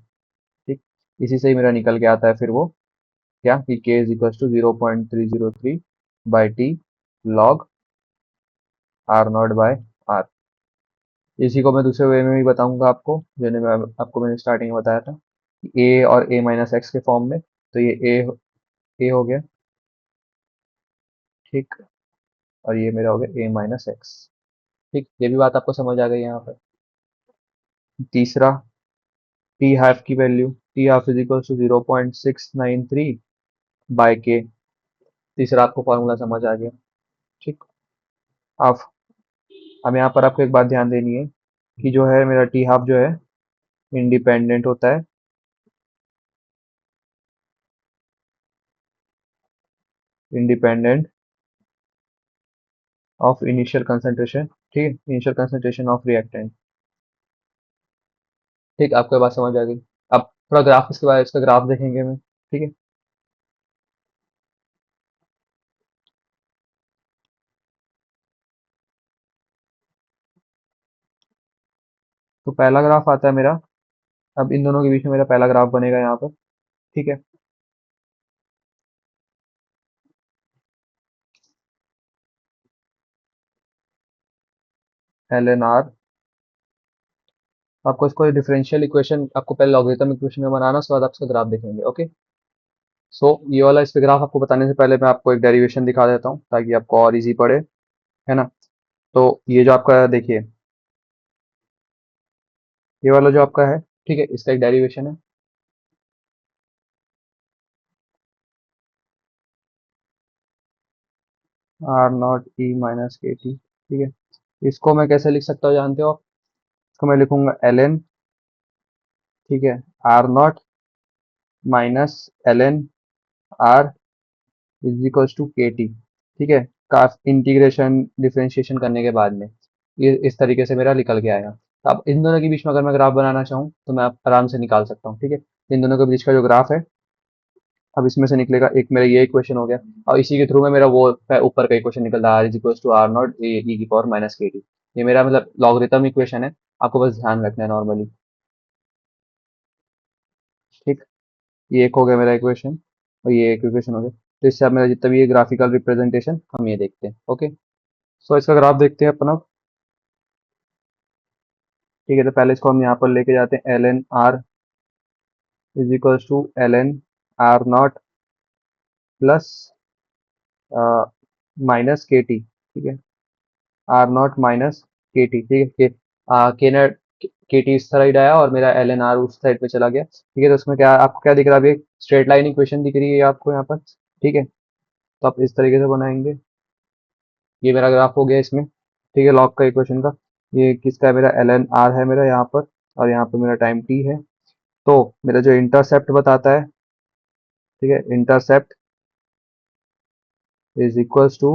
ठीक। इसी से ही मेरा निकल के आता है फिर वो क्या कि K is equal to 0.303 by T log R not by R. इसी को मैं दूसरे वे में भी बताऊंगा आपको, मैंने मैंने स्टार्टिंग में बताया था ए और ए माइनस एक्स के फॉर्म में। तो ये ए हो गया, ठीक, और ये मेरा हो गया ए माइनस एक्स, ठीक। ये भी बात आपको समझ आ गई यहाँ पर। तीसरा, टी हाफ की value T half is equal to 0.693 by K. तीसरा आपको फॉर्मूला समझ आ गया। ठीक। अब यहाँ पर आपको एक बात ध्यान देनी है कि जो है मेरा टी हाफ जो है इंडिपेंडेंट होता है इंडिपेंडेंट ऑफ इनिशियल कंसंट्रेशन। ठीक है, इनिशियल कंसंट्रेशन ऑफ रिएक्टेंट। ठीक, आपको ये बात समझ आ गई। अब थोड़ा ग्राफ इसके बाद इसका ग्राफ देखेंगे मैं। ठीक है। तो पहला ग्राफ आता है मेरा। अब इन दोनों के बीच में मेरा पहला ग्राफ बनेगा यहाँ पर। ठीक है। L N R. आपको इसको डिफरेंशियल इक्वेशन आपको पहले लॉगरिथम इक्वेशन में बनाना, उसके बाद आप इसका ग्राफ देखेंगे। ओके। सो ये वाला इस पे ग्राफ आपको बताने से पहले मैं आपको एक डेरिवेशन दिखा देता हूँ ताकि आपको और इजी पड़े, है ना। तो ये जो आपका देखिए, ये वाला जो आपका है, ठीक है, इसका एक डेरिवेशन है। R not E minus K T. ठीक है। इसको मैं कैसे लिख सकता हूँ जानते हो आप? इसको मैं लिखूंगा एल एन, ठीक है, R not minus L N R is equals to K T. ठीक है। का इंटीग्रेशन डिफरेंशिएशन करने के बाद में ये इस तरीके से मेरा निकल के आया। तो अब इन दोनों के बीच में अगर मैं ग्राफ बनाना चाहूँ तो मैं आराम से निकाल सकता हूँ। ठीक है। इन दोनों के बीच का जो ग्राफ है, अब इसमें से निकलेगा एक मेरा ये इक्वेशन हो गया, और इसी के थ्रू में मेरा वो ऊपर का इक्वेशन निकल रहा है, R is equals to R not A की पावर माइनस के टी। ये मेरा मतलब लॉगरिथम इक्वेशन है। आपको बस ध्यान रखना है नॉर्मली। ठीक। ये एक हो गया मेरा इक्वेशन, और ये एक इक्वेशन हो गया। तो इससे अब मेरा जितना भी ये ग्राफिकल रिप्रेजेंटेशन हम ये देखते हैं। ओके। सो इसका ग्राफ देखते हैं अपन अब। ठीक है। तो पहले इसको हम यहाँ पर लेके जाते हैं, L N R is equals to L N R not plus minus K T. ठीक है। R not minus K T. ठीक है। के ने के टी इस साइड आया और मेरा एल एन आर उस साइड पे चला गया। ठीक है। तो उसमें क्या आपको क्या दिख रहा है? अभी स्ट्रेट लाइन इक्वेशन दिख रही है आपको यहाँ पर। ठीक है। तो आप इस तरीके से बनाएंगे। ये मेरा ग्राफ हो गया इसमें। ठीक है, लॉग का इक्वेशन का। ये किसका है? मेरा एल एन आर है मेरा यहाँ पर, और यहाँ पर मेरा टाइम टी है। तो मेरा जो इंटरसेप्ट बताता है, ठीक है, intercept is equals to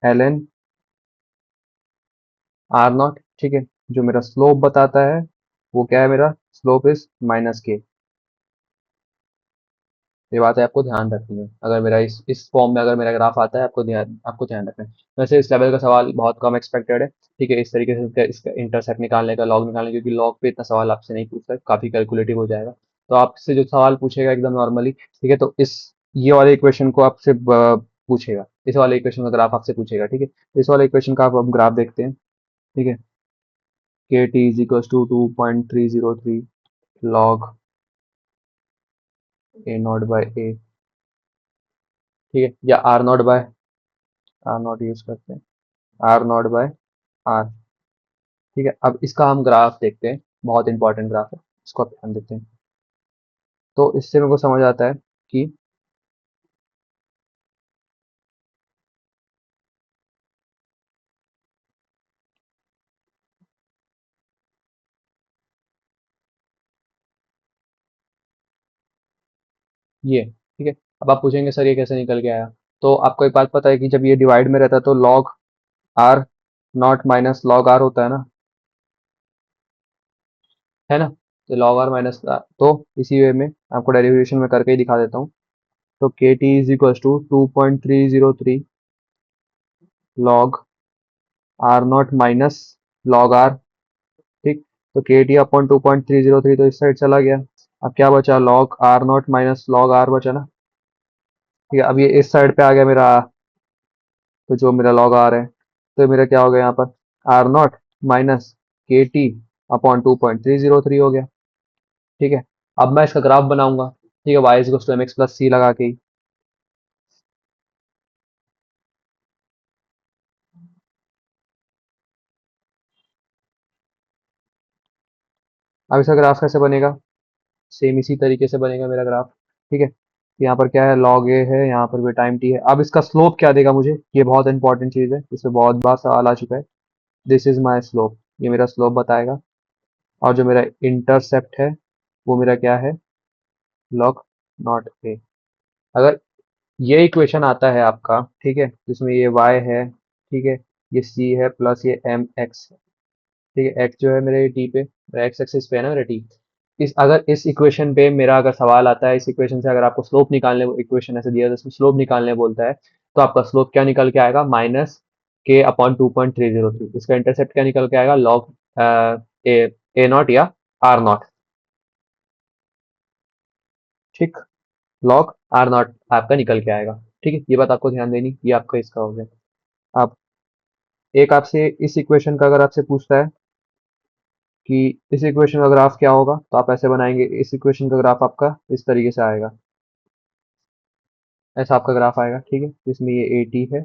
L N R not. ठीक है। जो मेरा स्लोप बताता है वो क्या है? मेरा स्लोप इज माइनस के। ये बात है, आपको ध्यान रखनी है। अगर मेरा इस फॉर्म में अगर मेरा ग्राफ आता है, आपको ध्यान रखना है। वैसे इस लेवल का सवाल बहुत कम एक्सपेक्टेड है। ठीक है। इस तरीके से इसका इंटरसेप्ट निकालने का, लॉग निकालने, क्योंकि लॉग पे इतना सवाल आपसे नहीं पूछता है, काफी कैलकुलेटिव हो जाएगा। तो आपसे जो सवाल पूछेगा एकदम नॉर्मली, ठीक है, तो इस ये वाले इक्वेशन को आपसे पूछेगा, इस वाले इक्वेशन का ग्राफ आपसे पूछेगा। ठीक है। इस वाले इक्वेशन का आप हम ग्राफ देखते हैं। ठीक है। K T is equal to 2.303 log A not by A. ठीक है, या R not by R not use करते हैं, आर नॉट बाय आर। ठीक है। अब इसका हम ग्राफ देखते हैं, बहुत इंपॉर्टेंट ग्राफ है, इसको आप ध्यान देते हैं। तो इससे मेरे को समझ आता है कि ये ठीक है। अब आप पूछेंगे सर ये कैसे निकल के आया? तो आपको एक बात पता है कि जब ये डिवाइड में रहता है तो log R not minus log are होता है ना, है ना। तो लॉग आर माइनस, तो इसी वे में आपको डेरिवेशन में करके ही दिखा देता हूँ। तो K T is equal to 2.303 log R not minus log R. ठीक। तो के टी अपॉन 2.303 तो इस साइड चला गया। अब क्या बचा? Log R not minus log are बचा ना। ठीक है। अब ये इस साइड पे आ गया मेरा, तो जो मेरा लॉग आर है, तो मेरा क्या हो गया यहाँ पर? Are not minus K T upon 2.303 हो गया। ठीक है। अब मैं इसका ग्राफ बनाऊंगा। ठीक है, Y is to M X plus C लगा के ही। अब इसका ग्राफ कैसे बनेगा? सेम इसी तरीके से बनेगा मेरा ग्राफ। ठीक है, तो यहाँ पर क्या है, लॉग ए है, यहाँ पर भी टाइम टी है। अब इसका स्लोप क्या देगा मुझे, ये बहुत इंपॉर्टेंट चीज है, इसमें बहुत बार सवाल आ चुका है। दिस इज माई स्लोप, ये मेरा स्लोप बताएगा। और जो मेरा इंटरसेप्ट है वो मेरा क्या है, लॉग नॉट ए। अगर ये इक्वेशन आता है आपका, ठीक है, जिसमें ये y है, ठीक है, ये c है प्लस ये एम एक्स, ठीक है, x जो है मेरे t पे, मेरा x एक्सिस पे है ना मेरा t। इस अगर इस इक्वेशन पे मेरा अगर सवाल आता है, इस इक्वेशन से अगर आपको स्लोप निकालने, इक्वेशन ऐसे दिया है जिसमें स्लोप निकालने बोलता है, तो आपका स्लोप क्या निकल के आएगा, माइनस के अपॉन 2.303। इसका इंटरसेप्ट क्या निकल के आएगा, लॉग ए ए नॉट या आर नॉट। ठीक, लॉग आर नॉट आपका निकल के आएगा। ठीक है, ये बात आपको ध्यान देनी, ये आपका इसका हो गया। आप एक आपसे इस इक्वेशन का अगर आपसे पूछता है कि इस इक्वेशन का ग्राफ क्या होगा, तो आप ऐसे बनाएंगे, इस इक्वेशन का ग्राफ आपका इस तरीके से आएगा, ऐसा आपका ग्राफ आएगा। ठीक है, इसमें ये ए टी है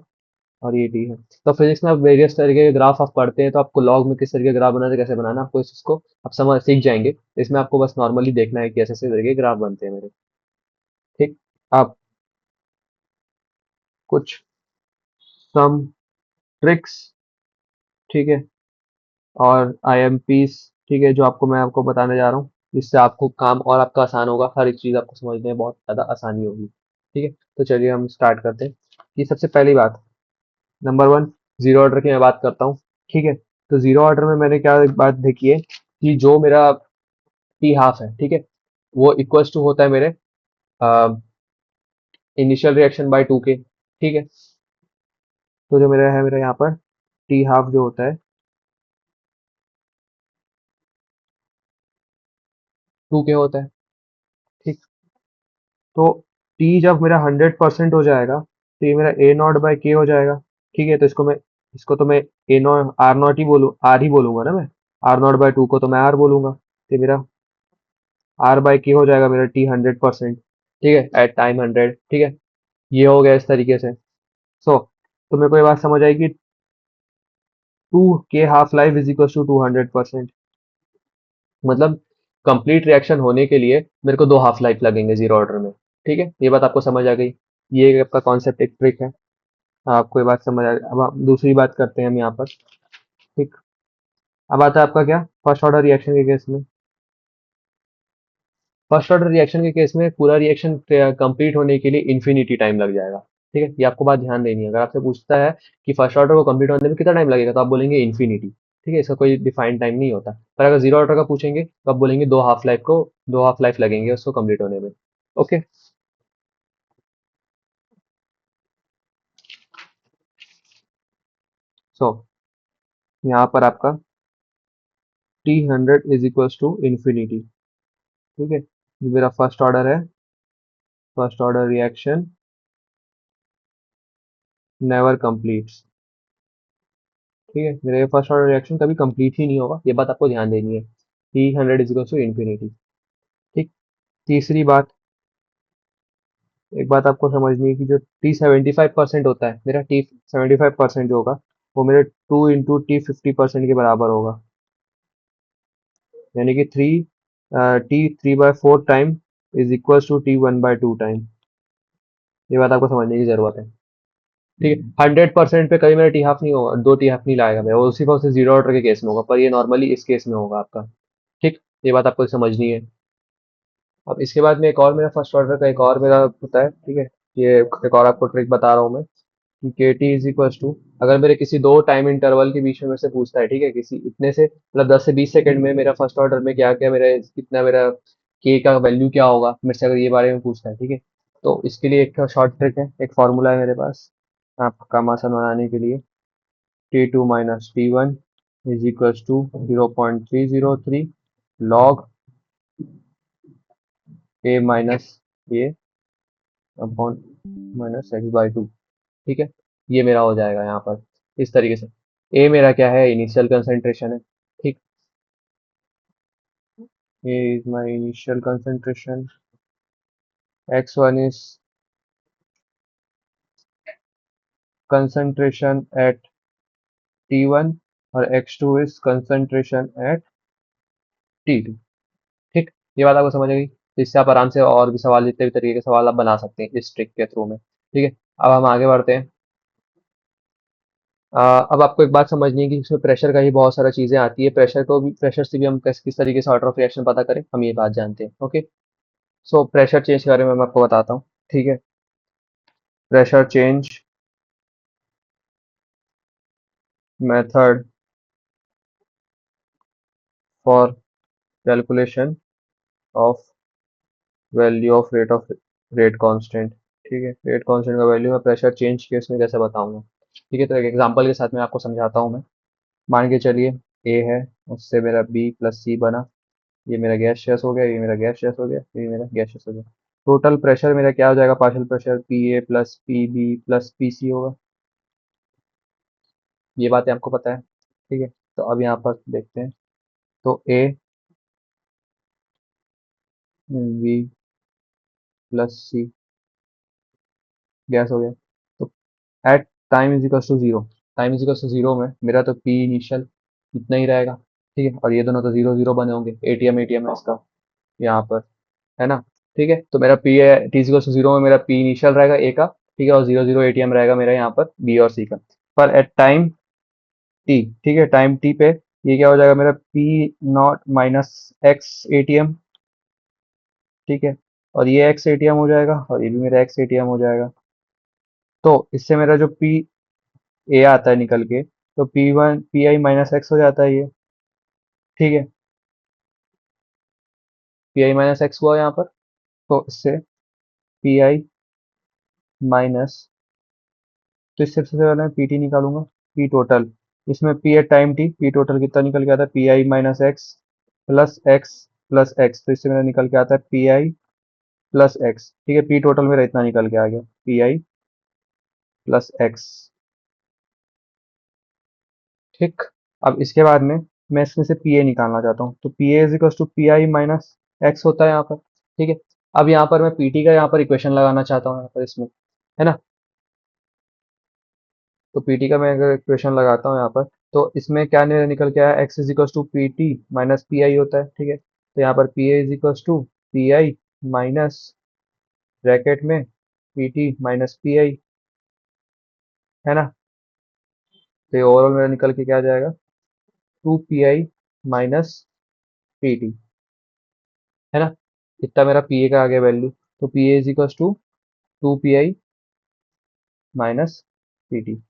और ये टी है। तो फिजिक्स में आप वेरियस तरीके के ग्राफ आप पढ़ते हैं, तो आपको लॉग में किस तरीके का ग्राफ बनाना है, कैसे बनाना है, आपको इसको आप समझ सीख जाएंगे। इसमें आपको बस नॉर्मली देखना है कि ऐसे ऐसे तरीके के ग्राफ बनते हैं मेरे। ठीक, आप कुछ सम ट्रिक्स, ठीक है, और आईएमपीस, ठीक है, जो आपको मैं आपको बताने जा रहा हूँ, जिससे आपको काम और आपका आसान होगा, हर एक चीज़ आपको समझने में बहुत ज़्यादा आसानी होगी। ठीक है, तो चलिए हम स्टार्ट करते हैं। कि सबसे पहली बात, नंबर वन, जीरो ऑर्डर की मैं बात करता हूँ। ठीक है, तो जीरो ऑर्डर में मैंने क्या एक बात देखी है कि जो मेरा टी हाफ है, ठीक है, वो इक्वल्स टू होता है मेरे इनिशियल रिएक्शन बाय टू के। ठीक है, तो जो मेरा है, मेरा यहाँ पर टी हाफ जो होता है, टू के होता है। ठीक, तो टी जब मेरा 100% हो जाएगा, तो ये मेरा ए नॉट बाई के हो जाएगा। ठीक है, तो इसको तो मैं ए नॉट आर नॉट ही बोलूँ, आर ही बोलूंगा ना मैं। आर नॉट बाई टू को तो मैं आर बोलूंगा, तो मेरा आर बाई के हो जाएगा मेरा टी 100%। ठीक है, एट टाइम 100। ठीक है, ये हो गया इस तरीके से। तो मेरे को ये बात समझ आई कि टू के half life is equal to 200%। मतलब कंप्लीट रिएक्शन होने के लिए मेरे को दो हाफ लाइफ लगेंगे जीरो ऑर्डर में। ठीक है, ये बात आपको समझ आ गई। ये आपका कॉन्सेप्ट, एक ट्रिक है। आपको ये बात समझ आ गई। अब हम दूसरी बात करते हैं हम यहाँ पर। ठीक, अब आता है आपका क्या, फर्स्ट ऑर्डर रिएक्शन के केस में। फर्स्ट ऑर्डर रिएक्शन के केस में पूरा रिएक्शन कंप्लीट होने के लिए इन्फिनिटी टाइम लग जाएगा। ठीक है, ये आपको बात ध्यान देनी है। अगर आपसे पूछता है कि फर्स्ट ऑर्डर को कंप्लीट होने में कितना टाइम लगेगा, तो आप बोलेंगे इन्फिनिटी। ठीक है, इसका कोई डिफाइंड टाइम नहीं होता। पर अगर जीरो ऑर्डर का पूछेंगे तो आप बोलेंगे दो हाफ लाइफ लगेंगे उसको कंप्लीट होने में। ओके, सो यहाँ पर आपका T 100 is equal to infinity. ठीक है, ये मेरा फर्स्ट ऑर्डर है। First order reaction never completes. ठीक है, मेरा ये फर्स्ट ऑर्डर रिएक्शन कभी कंप्लीट ही नहीं होगा, ये बात आपको ध्यान देनी है। T 100 is equal to infinity. ठीक, तीसरी बात, एक बात आपको समझनी है कि जो टी 75% होता है, मेरा टी 75% जो होगा, वो मेरे टू इंटू टी 50% के बराबर होगा। यानी कि T 3/4 time is equal to T 1/2 time. ये बात आपको समझने की जरूरत है। ठीक है, 100% पे कभी मेरा टी हाफ नहीं होगा, दो टी हाफ नहीं लाएगा मेरा, वो सिर्फ और सिर्फ जीरो ऑर्डर के केस में होगा, पर ये नॉर्मली इस केस में होगा आपका। ठीक, ये बात आपको समझनी है। अब इसके बाद में एक और मेरा फर्स्ट ऑर्डर का एक और मेरा होता है। ठीक है, ये एक और आपको ट्रिक बता रहा हूँ मैं कि K T is equal to, अगर मेरे किसी दो टाइम इंटरवल के बीच में मेरे से पूछता है, ठीक है, किसी इतने से मतलब 10 से 20 सेकंड में मेरा फर्स्ट ऑर्डर में क्या क्या मेरा कितना मेरा के का वैल्यू क्या होगा, मेरे से अगर ये बारे में पूछता है, ठीक है, तो इसके लिए एक शॉर्ट ट्रिक है, एक फॉर्मूला है मेरे पास आपका काम आसान बनाने के लिए। T2 - T1 is equal to 0.303 log A minus A upon minus X by two. ठीक है, ये मेरा हो जाएगा यहाँ पर इस तरीके से। ए मेरा क्या है, इनिशियल कंसंट्रेशन है। ठीक, A is my initial concentration, x1 is concentration at T1 और x2 is concentration eight T2। ये बात आपको समझ आ गई? तो इससे आप आराम से और भी सवाल, जितने भी तरीके के सवाल आप बना सकते हैं इस ट्रिक के थ्रू में। ठीक है, अब हम आगे बढ़ते हैं। अब आपको एक बात समझनी है कि इसमें प्रेशर का ही बहुत सारा चीजें आती है। प्रेशर से भी हम किस तरीके से ऑर्डर ऑफ रिएक्शन पता करें, हम ये बात जानते हैं। ओके, सो प्रेशर चेंज के बारे में मैं आपको बताता हूँ। ठीक है, pressure change method for calculation of value of rate constant. ठीक है, रेट कांस्टेंट का वैल्यू मैं प्रेशर चेंज केस में कैसे बताऊंगा। ठीक है, तो एक एग्जांपल के साथ मैं आपको समझाता हूँ मैं। मान के चलिए ए है, उससे मेरा बी प्लस सी बना। ये मेरा गैसियस हो गया, ये मेरा गैसियस हो गया, ये मेरा गैसियस हो गया। टोटल प्रेशर मेरा क्या हो जाएगा, partial pressure P A plus P B plus P C होगा। ये बातें आपको पता है। ठीक है, तो अब यहाँ पर देखते हैं। तो A V plus C gas हो गया। तो at time is equal to zero, time is equal to zero में मेरा तो पी इनिशियल इतना ही रहेगा। ठीक है, और ये दोनों तो जीरो जीरो बने होंगे, एटीएम एटीएम है इसका यहाँ पर, है ना। ठीक है, तो मेरा पी है टी इक्वल टू जीरो में मेरा पी इनिशियल रहेगा ए का। ठीक है, और जीरो जीरो एटीएम रहेगा मेरा यहाँ पर बी और सी का। पर एट टाइम टी, ठीक है, टाइम टी पे ये क्या हो जाएगा मेरा P not minus x ATM. ठीक है, और ये एक्स एटीएम हो जाएगा और ये भी मेरा एक्स एटीएम हो जाएगा। तो इससे मेरा जो पी ए आता है निकल के, तो P one P I minus x हो जाता है ये। ठीक है, पी आई माइनस एक्स हुआ यहाँ पर। तो इससे पी आई माइनस, तो इससे सबसे पहले मैं पी टी निकालूंगा, पी टोटल। इसमें P at time T, P total कितना निकल के आता है, P I minus X plus X. तो इससे मेरा निकल के आता है पी आई प्लस एक्स। ठीक है, पी टोटल मेरा इतना निकल के आ गया, पी आई प्लस एक्स। ठीक, अब इसके बाद में मैं इसमें से पी ए निकालना चाहता हूँ। तो P A is equal to P I minus X होता है यहाँ पर। ठीक है, अब यहाँ पर मैं पी टी का यहाँ पर इक्वेशन लगाना चाहता हूँ यहाँ पर इसमें, है ना। तो पीटी का मैं अगर इक्वेशन लगाता हूँ यहाँ पर, तो इसमें क्या निकल के आया, X is equal to P T minus P I होता है। ठीक है, तो यहाँ पर P A is equal to P I minus bracket में P T minus P I, है ना। तो ये ओवरऑल मेरा निकल के क्या आ जाएगा, two P I minus P T, है ना। इतना मेरा पी ए का आ गया वैल्यू। तो P A is equal to two P I minus P T.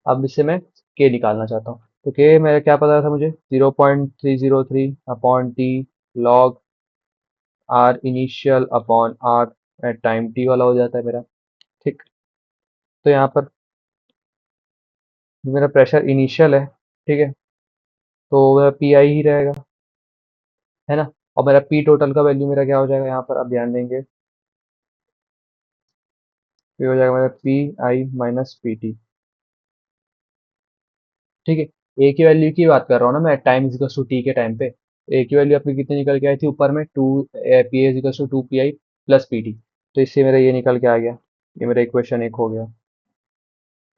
अब इससे मैं के निकालना चाहता हूँ। तो के मेरा क्या पता था मुझे, 0.303 upon T log R initial upon R at time T वाला हो जाता है मेरा। ठीक, तो यहाँ पर मेरा प्रेशर इनिशियल है। ठीक है, तो मेरा पी आई ही रहेगा, है ना। और मेरा पी टोटल का वैल्यू मेरा क्या हो जाएगा यहाँ पर, अब ध्यान देंगे। ये हो जाएगा मेरा P I minus P T. ठीक है, ए की वैल्यू की बात कर रहा हूँ ना मैं, टाइम इज टू टी के टाइम पे। ए की वैल्यू अपनी कितनी निकल के आई थी ऊपर में, two P is two two P I plus P T. तो इससे मेरा ये निकल के आ गया, ये मेरा इक्वेशन एक हो गया।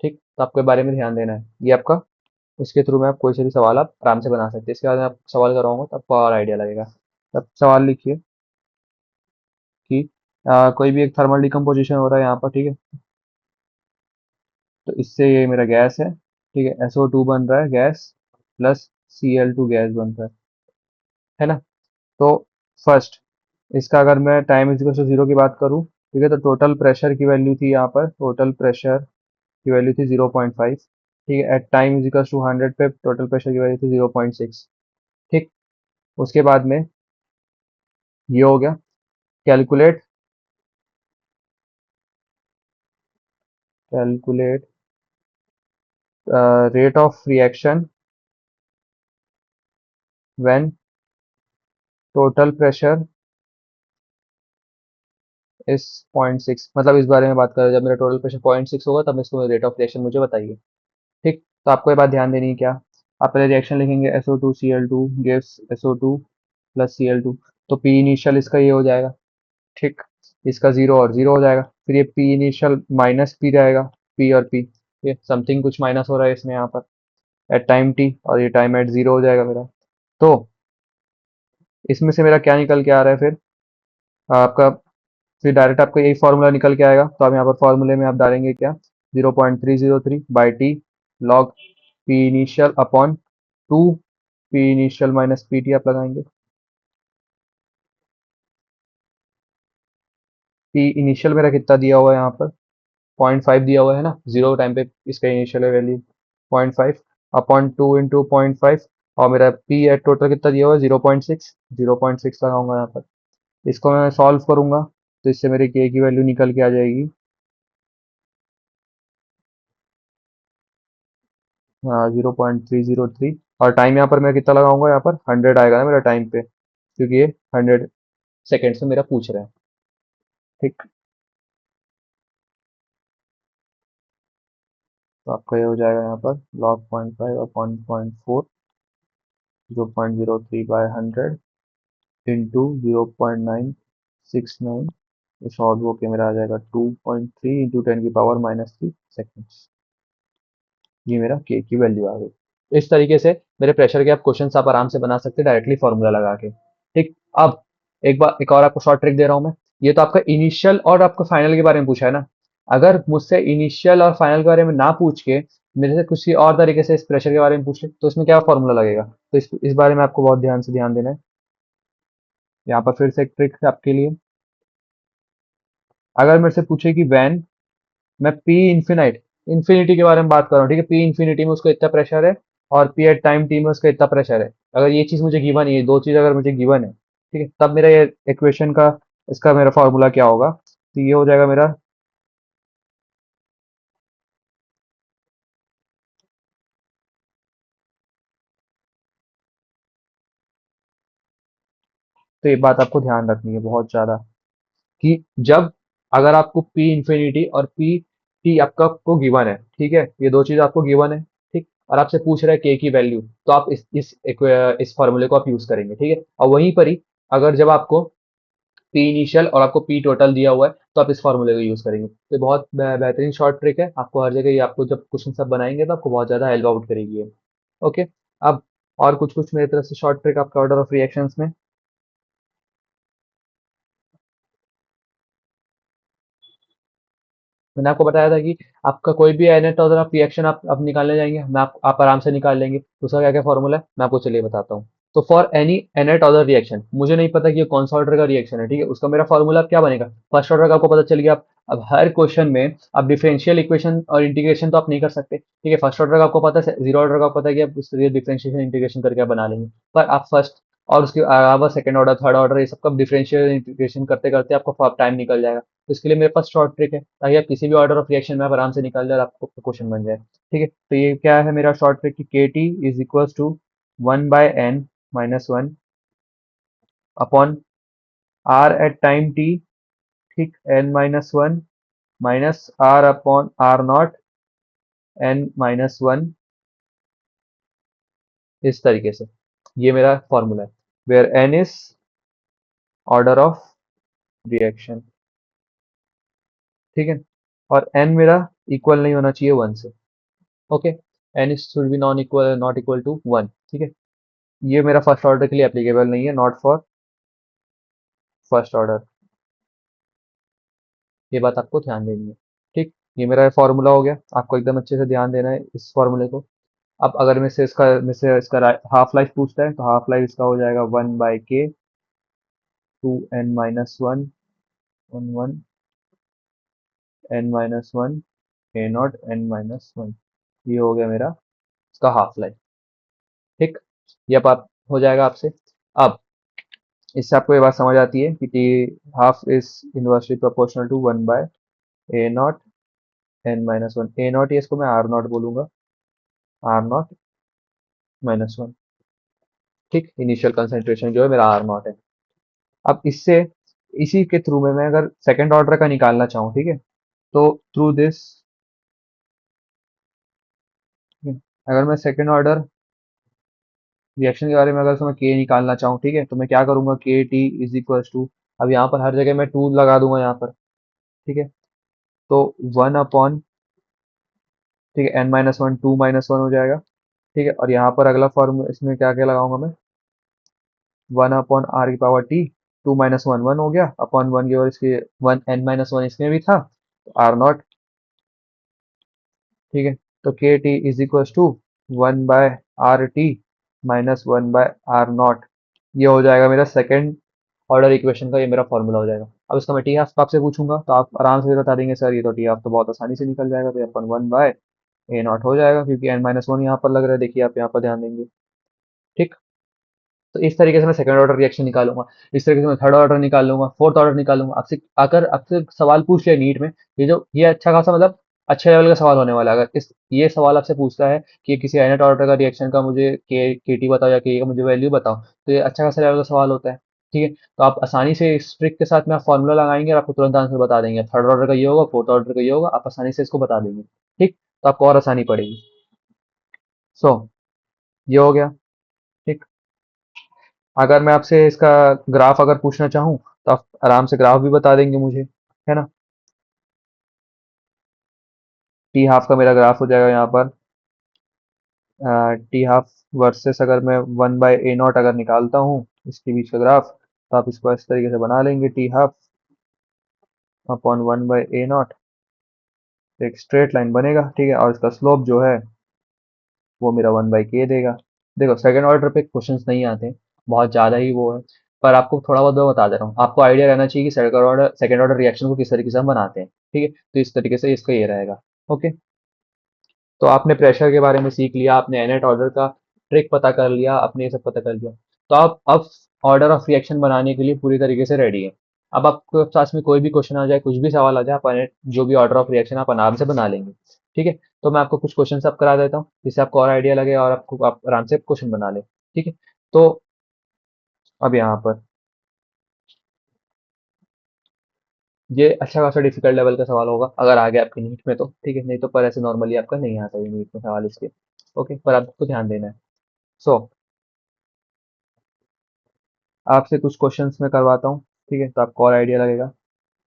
ठीक, तो आपको इस बारे में ध्यान देना है, ये आपका, इसके थ्रू में आप कोई से भी सवाल आप आराम से बना सकते हैं। इसके बाद मैं आपको सवाल कराऊंगा तो आपको और आइडिया लगेगा। तब सवाल लिखिए कि कोई भी एक थर्मल डिकम्पोजिशन हो रहा है यहाँ पर। ठीक है, तो इससे ये मेरा गैस है। ठीक है, SO2 बन रहा है गैस, प्लस Cl2 गैस बन रहा है ना। तो फर्स्ट, इसका अगर मैं टाइम इज टू जीरो की बात करूँ, ठीक है, तो टोटल प्रेशर की वैल्यू थी यहाँ पर, टोटल प्रेशर की वैल्यू थी 0.5। ठीक है, एट टाइम इज टू 100 पे टोटल प्रेशर की वैल्यू थी 0.6। ठीक, उसके बाद में ये हो गया, calculate calculate rate of reaction when total pressure is 0.6। मतलब इस बारे में बात करें, जब मेरा टोटल प्रेशर 0.6 होगा तब इसको रेट ऑफ रिएक्शन मुझे बताइए। ठीक, तो आपको ये बात ध्यान देनी है क्या, आप पहले रिएक्शन लिखेंगे, SO2 Cl2 gives SO2 plus Cl2। तो पी इनिशियल इसका ये हो जाएगा। ठीक, इसका जीरो और जीरो हो जाएगा, फिर ये पी इनिशियल माइनस पी रहेगा, पी और पी, ये समथिंग कुछ माइनस हो रहा है इसमें यहाँ पर एट टाइम टी, और ये टाइम एट जीरो हो जाएगा मेरा। तो इसमें से मेरा क्या निकल के आ रहा है फिर आपका, फिर डायरेक्ट आपका यही फॉर्मूला निकल के आएगा। तो आप यहाँ पर फॉर्मूले में आप डालेंगे क्या, 0.303 by T log P initial upon 2 P initial minus P T आप लगाएंगे। पी इनिशियल मेरा कितना दिया हुआ है यहाँ पर, 0.5 दिया हुआ है ना, जीरो टाइम पे इसका इनिशियल वैल्यू 0.5 अपॉन 2 इंटू 0.5, और मेरा पी एट टोटल कितना दिया हुआ है 0.6, 0.6 लगाऊंगा यहाँ पर। इसको मैं सॉल्व करूंगा तो इससे मेरे के की वैल्यू निकल के आ जाएगी, हाँ 0.303। और टाइम यहाँ पर मैं कितना लगाऊंगा, यहाँ पर 100 आएगा ना मेरा टाइम पे, क्योंकि ये 100 सेकेंड से मेरा पूछ रहा है। ठीक, तो आपका ये हो जाएगा यहाँ पर log 0.5 अपॉन 0.4, 0.03 बाय 100 इंटू 0.969, ये शॉर्ट होके मेरा आ जाएगा 2.3 इंटू 10⁻³ सेकेंड्स। ये मेरा के की वैल्यू आ गई। इस तरीके से मेरे प्रेशर के आप क्वेश्चंस आप आराम से बना सकते हैं डायरेक्टली फॉर्मूला लगा के। ठीक, अब एक बार एक और आपको शॉर्ट ट्रिक दे रहा हूं मैं। ये तो आपका इनिशियल और आपका फाइनल के बारे में पूछा है ना, अगर मुझसे इनिशियल और फाइनल के बारे में ना पूछ के मेरे से किसी और तरीके से इस प्रेशर के बारे में पूछ ले तो इसमें क्या फॉर्मूला लगेगा। तो इस बारे में आपको बहुत ध्यान से ध्यान देना है। यहाँ पर फिर से एक ट्रिक है आपके लिए। अगर मेरे से पूछे कि वैन, मैं पी इन्फिनाइट इन्फिनिटी के बारे में बात कर रहा हूँ, ठीक है, पी इन्फिनिटी में उसका इतना प्रेशर है और पी एट टाइम टी में उसका इतना प्रेशर है, अगर ये चीज मुझे गिवन है, ये दो चीज अगर मुझे गिवन है, ठीक है, तब मेरा ये इक्वेशन का इसका मेरा फॉर्मूला क्या होगा, तो ये हो जाएगा मेरा, तो ये बात आपको ध्यान रखनी है बहुत ज्यादा कि जब अगर आपको पी इंफिनिटी और पी टी आपका को गिवन है, ठीक है, ये दो चीज आपको गिवन है, ठीक, और आपसे पूछ रहा है के की वैल्यू, तो आप इस फॉर्मूले को आप यूज करेंगे, ठीक है, और वहीं पर ही अगर जब आपको पी इनिशियल और आपको पी टोटल दिया हुआ है तो आप इस फॉर्मूले को यूज करेंगे। तो ये बहुत बेहतरीन शॉर्ट ट्रिक है, आपको हर जगह ये आपको जब क्वेश्चन सब बनाएंगे तो आपको बहुत ज्यादा हेल्प आउट करेगी ये। ओके, अब और कुछ कुछ मेरी तरफ से शॉर्ट ट्रिक आपका ऑर्डर ऑफ रिएक्शंस में। मैंने आपको बताया था कि आपका कोई भी एनेट अगर आप रिएक्शन आप निकालने जाएंगे, मैं आप आराम से निकाल लेंगे, तो उसका क्या क्या फॉर्मूला है मैं आपको चलिए बताता हूँ। तो for any Annette other reaction, मुझे नहीं पता कि ये कौन सा ऑर्डर का रिएक्शन है, ठीक है, उसका मेरा फॉर्मूला क्या बनेगा, फर्स्ट ऑर्डर का आपको पता चल गया। अब हर क्वेश्चन में आप डिफरेंशियल इक्वेशन और इंटीग्रेशन तो आप नहीं कर सकते, ठीक है, फर्स्ट ऑर्डर का आपको पता है, जीरो ऑर्डर का आपको पता है कि आप उससे डिफरेंशिएशन इंटीग्रेशन करके आप बना लेंगे, पर आप फर्स्ट और उसके अलावा सेकंड ऑर्डर थर्ड ऑर्डर ये सबका डिफरेंशियल इंटीग्रेशन करते करते आपको टाइम निकल जाएगा। तो इसके लिए मेरे पास शॉर्ट ट्रिक है ताकि आप किसी भी ऑर्डर ऑफ रिएक्शन में आप आराम से निकाल जाए और आपको क्वेश्चन बन जाए। ठीक है, तो ये क्या है मेरा शॉर्ट ट्रिक कि K T is equal to 1/n-1 upon R at time T, ठीक, n-1 minus R upon R not n-1, इस तरीके से। ये मेरा फॉर्मूला है where n is order of reaction, ठीक है, और n मेरा इक्वल नहीं होना चाहिए 1 से। Okay, N should be non equal not equal to 1, ठीक है, ये मेरा फर्स्ट ऑर्डर के लिए एप्लीकेबल नहीं है, नॉट फॉर फर्स्ट ऑर्डर, ये बात आपको ध्यान देनी है। ठीक, ये मेरा फॉर्मूला हो गया, आपको एकदम अच्छे से ध्यान देना है इस फॉर्मूले को। अब अगर मैं से इसका हाफ लाइफ पूछता है तो हाफ लाइफ इसका हो जाएगा 1/k 2n-1 1 n-1 a not n-1, ये हो गया मेरा इसका हाफ लाइफ। ठीक, ये अब आप हो जाएगा आपसे। अब इससे आपको ये बात समझ आती है कि T half is inversely proportional to 1/a not n-1, A not ये इसको मैं आर नॉट बोलूंगा, आर नॉट -1। ठीक, इनिशियल कंसंट्रेशन जो है मेरा आर नॉट है। अब इससे इसी के थ्रू में मैं अगर सेकंड ऑर्डर का निकालना चाहूँ, ठीक है, तो थ्रू दिस, अगर मैं सेकंड ऑर्डर रिएक्शन के बारे में अगर मैं के निकालना चाहूँ, ठीक है, तो मैं क्या करूंगा, के टी इज इक्वल टू, अब यहाँ पर हर जगह मैं टू लगा दूंगा यहाँ पर, ठीक है, तो 1 अपॉन, ठीक है, n-1 2-1 हो जाएगा, ठीक है, और यहाँ पर अगला फॉर्म इसमें क्या क्या लगाऊंगा मैं, 1/r⁻t, 2 - 1 1 हो गया, अपॉन 1 की और इसके 1 n - 1 इसमें भी था, तो r0, ठीक है। तो K T is equal to 1/r⁻t minus 1/r0, ये हो जाएगा मेरा सेकंड ऑर्डर इक्वेशन का, ये मेरा फॉर्मूला हो जाएगा। अब इसका मैं टी हाफ आपसे पूछूंगा तो आप आराम से बता देंगे सर ये तो टी हाफ तो बहुत आसानी से निकल जाएगा, तो ये अपन 1/a0 हो जाएगा, क्योंकि n - 1 यहाँ पर लग रहा है, देखिए आप यहाँ पर ध्यान देंगे, ठीक। तो इस तरीके से मैं सेकंड ऑर्डर रिएक्शन निकालूंगा, इस तरीके से मैं थर्ड ऑर्डर निकालूंगा, फोर्थ ऑर्डर निकालूंगा। आपसे अगर आपसे सवाल पूछ लिया नीट में, ये अच्छा खासा मतलब अच्छे लेवल का सवाल होने वाला है। अगर इस ये सवाल आपसे पूछता है कि किसी nth ऑर्डर का रिएक्शन का मुझे के टी बताओ या के का मुझे वैल्यू बताओ, तो ये अच्छा खासा लेवल का सवाल होता है, ठीक है। तो आप आसानी से इस ट्रिक के साथ में आप फॉर्मूला लगाएंगे और आपको तुरंत आंसर बता देंगे, थर्ड ऑर्डर का ये होगा, फोर्थ ऑर्डर का ये होगा, आप आसानी से इसको बता देंगे, ठीक। तो आपको और आसानी पड़ेगी। सो ये हो गया, ठीक। अगर मैं आपसे इसका ग्राफ अगर पूछना चाहूँ तो आप आराम से ग्राफ भी बता देंगे मुझे, है ना। टी हाफ का मेरा ग्राफ हो जाएगा यहाँ पर, टी हाफ वर्सेस अगर मैं 1/a0 अगर निकालता हूँ इसके बीच का ग्राफ, तो आप इसको इस तरीके से बना लेंगे, टी हाफ अपॉन 1/a0, एक स्ट्रेट लाइन बनेगा, ठीक है। और इसका स्लोप जो है वो मेरा 1/k देगा। देखो सेकंड ऑर्डर पे क्वेश्चंस नहीं आते, बहुत ज़्यादा ही वो है, पर आपको थोड़ा बहुत मैं बता दे रहा हूँ, आपको आइडिया रहना चाहिए कि सेकंड ऑर्डर रिएक्शन को किस तरीके से हम बनाते हैं, ठीक है। तो इस तरीके से इसका ये रहेगा, ओके। तो आपने प्रेशर के बारे में सीख लिया, आपने nth ऑर्डर का ट्रिक पता कर लिया, आपने ये सब पता कर लिया, तो आप अब ऑर्डर ऑफ रिएक्शन बनाने के लिए पूरी तरीके से रेडी है। अब आपके पास में कोई भी क्वेश्चन आ जाए, कुछ भी सवाल आ जाए, आप जो भी ऑर्डर ऑफ रिएक्शन आप आराम से बना लेंगे, ठीक है। तो मैं आपको कुछ क्वेश्चन अब करा देता हूँ, जिससे आपको और आइडिया लगे और आपको आप आराम से क्वेश्चन बना ले, ठीक है। तो अब यहाँ पर ये अच्छा खासा डिफिकल्ट लेवल का सवाल होगा अगर आ गया आपके नीट में, तो ठीक है, नहीं तो पर ऐसे नॉर्मली आपका नहीं आता है नीट में सवाल इसके, ओके, पर आपको ध्यान देना है। सो आपसे कुछ क्वेश्चंस मैं करवाता हूँ, ठीक है, तो आपको और आइडिया लगेगा।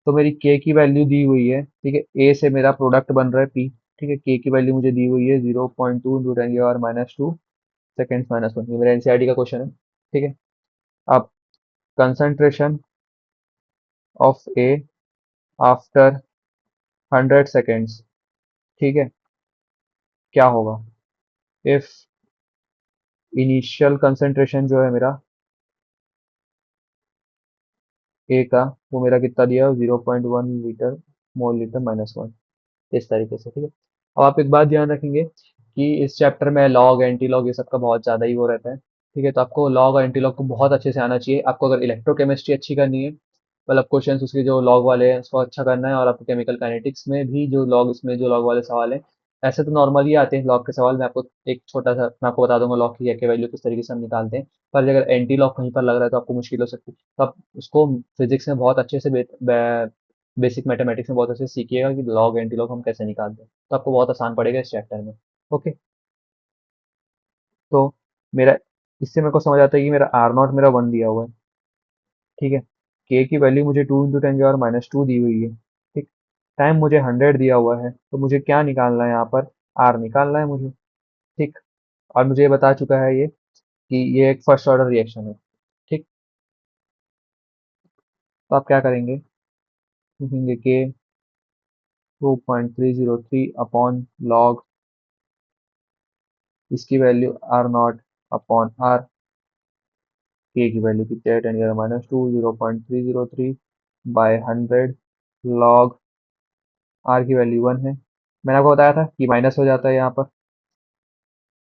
तो मेरी के की वैल्यू दी हुई है, ठीक है, ए से मेरा प्रोडक्ट बन रहा है पी, ठीक है, के की वैल्यू मुझे दी हुई है 0.2 इंटू 10⁻², सेकेंड्स माइनस 1, ये मेरा एनसीईआरटी का क्वेश्चन है, ठीक है। अब concentration of A after 100 seconds, ठीक है, क्या होगा इफ इनिशियल कंसंट्रेशन जो है मेरा ए का, वो मेरा कितना दिया है 0.1 लीटर मोल लीटर माइनस 1, इस तरीके से, ठीक है। अब आप एक बात ध्यान रखेंगे कि इस चैप्टर में लॉग एंटी लॉग ये सब का बहुत ज़्यादा ही वो रहता है, ठीक है। तो आपको लॉग और एंटी लॉग को बहुत अच्छे से आना चाहिए, आपको अगर इलेक्ट्रोकेमिस्ट्री अच्छी करनी है, मतलब क्वेश्चंस उसके जो लॉग वाले हैं उसको अच्छा करना है, और आपको केमिकल काइनेटिक्स में भी जो लॉग, इसमें जो लॉग वाले सवाल हैं, ऐसे तो नॉर्मली आते हैं लॉग के सवाल, मैं आपको एक छोटा सा मैं आपको बता दूंगा लॉग की के वैल्यू किस तरीके से हम निकालते हैं। पर अगर एंटी लॉग कहीं पर लग रहा है तो आपको मुश्किल हो सकती है, तो आप उसको फिजिक्स में बहुत अच्छे से बेसिक मैथमेटिक्स में बहुत अच्छे से सीखिएगा कि लॉग एंटी लॉग हम कैसे निकालते हैं, तो आपको बहुत आसान पड़ेगा इस चैप्टर में, ओके। तो मेरा इससे मेरे को समझ आता है कि मेरा R0 मेरा 1 दिया हुआ है, ठीक है। के की वैल्यू मुझे 2 इंटू 10⁻² दी हुई है, ठीक। टाइम मुझे 100 दिया हुआ है, तो मुझे क्या निकालना है यहाँ पर, आर निकालना है मुझे, ठीक। और मुझे ये बता चुका है ये कि ये एक फर्स्ट ऑर्डर रिएक्शन है, ठीक। तो आप क्या करेंगे, लिखेंगे के 2.303 अपॉन लॉग, इसकी वैल्यू R0 अपॉन आर, के की वैल्यू कितनी है 10⁻², 0.303 बाय 100 लॉग, आर की वैल्यू 1 है, मैंने आपको बताया था कि माइनस हो जाता है यहाँ पर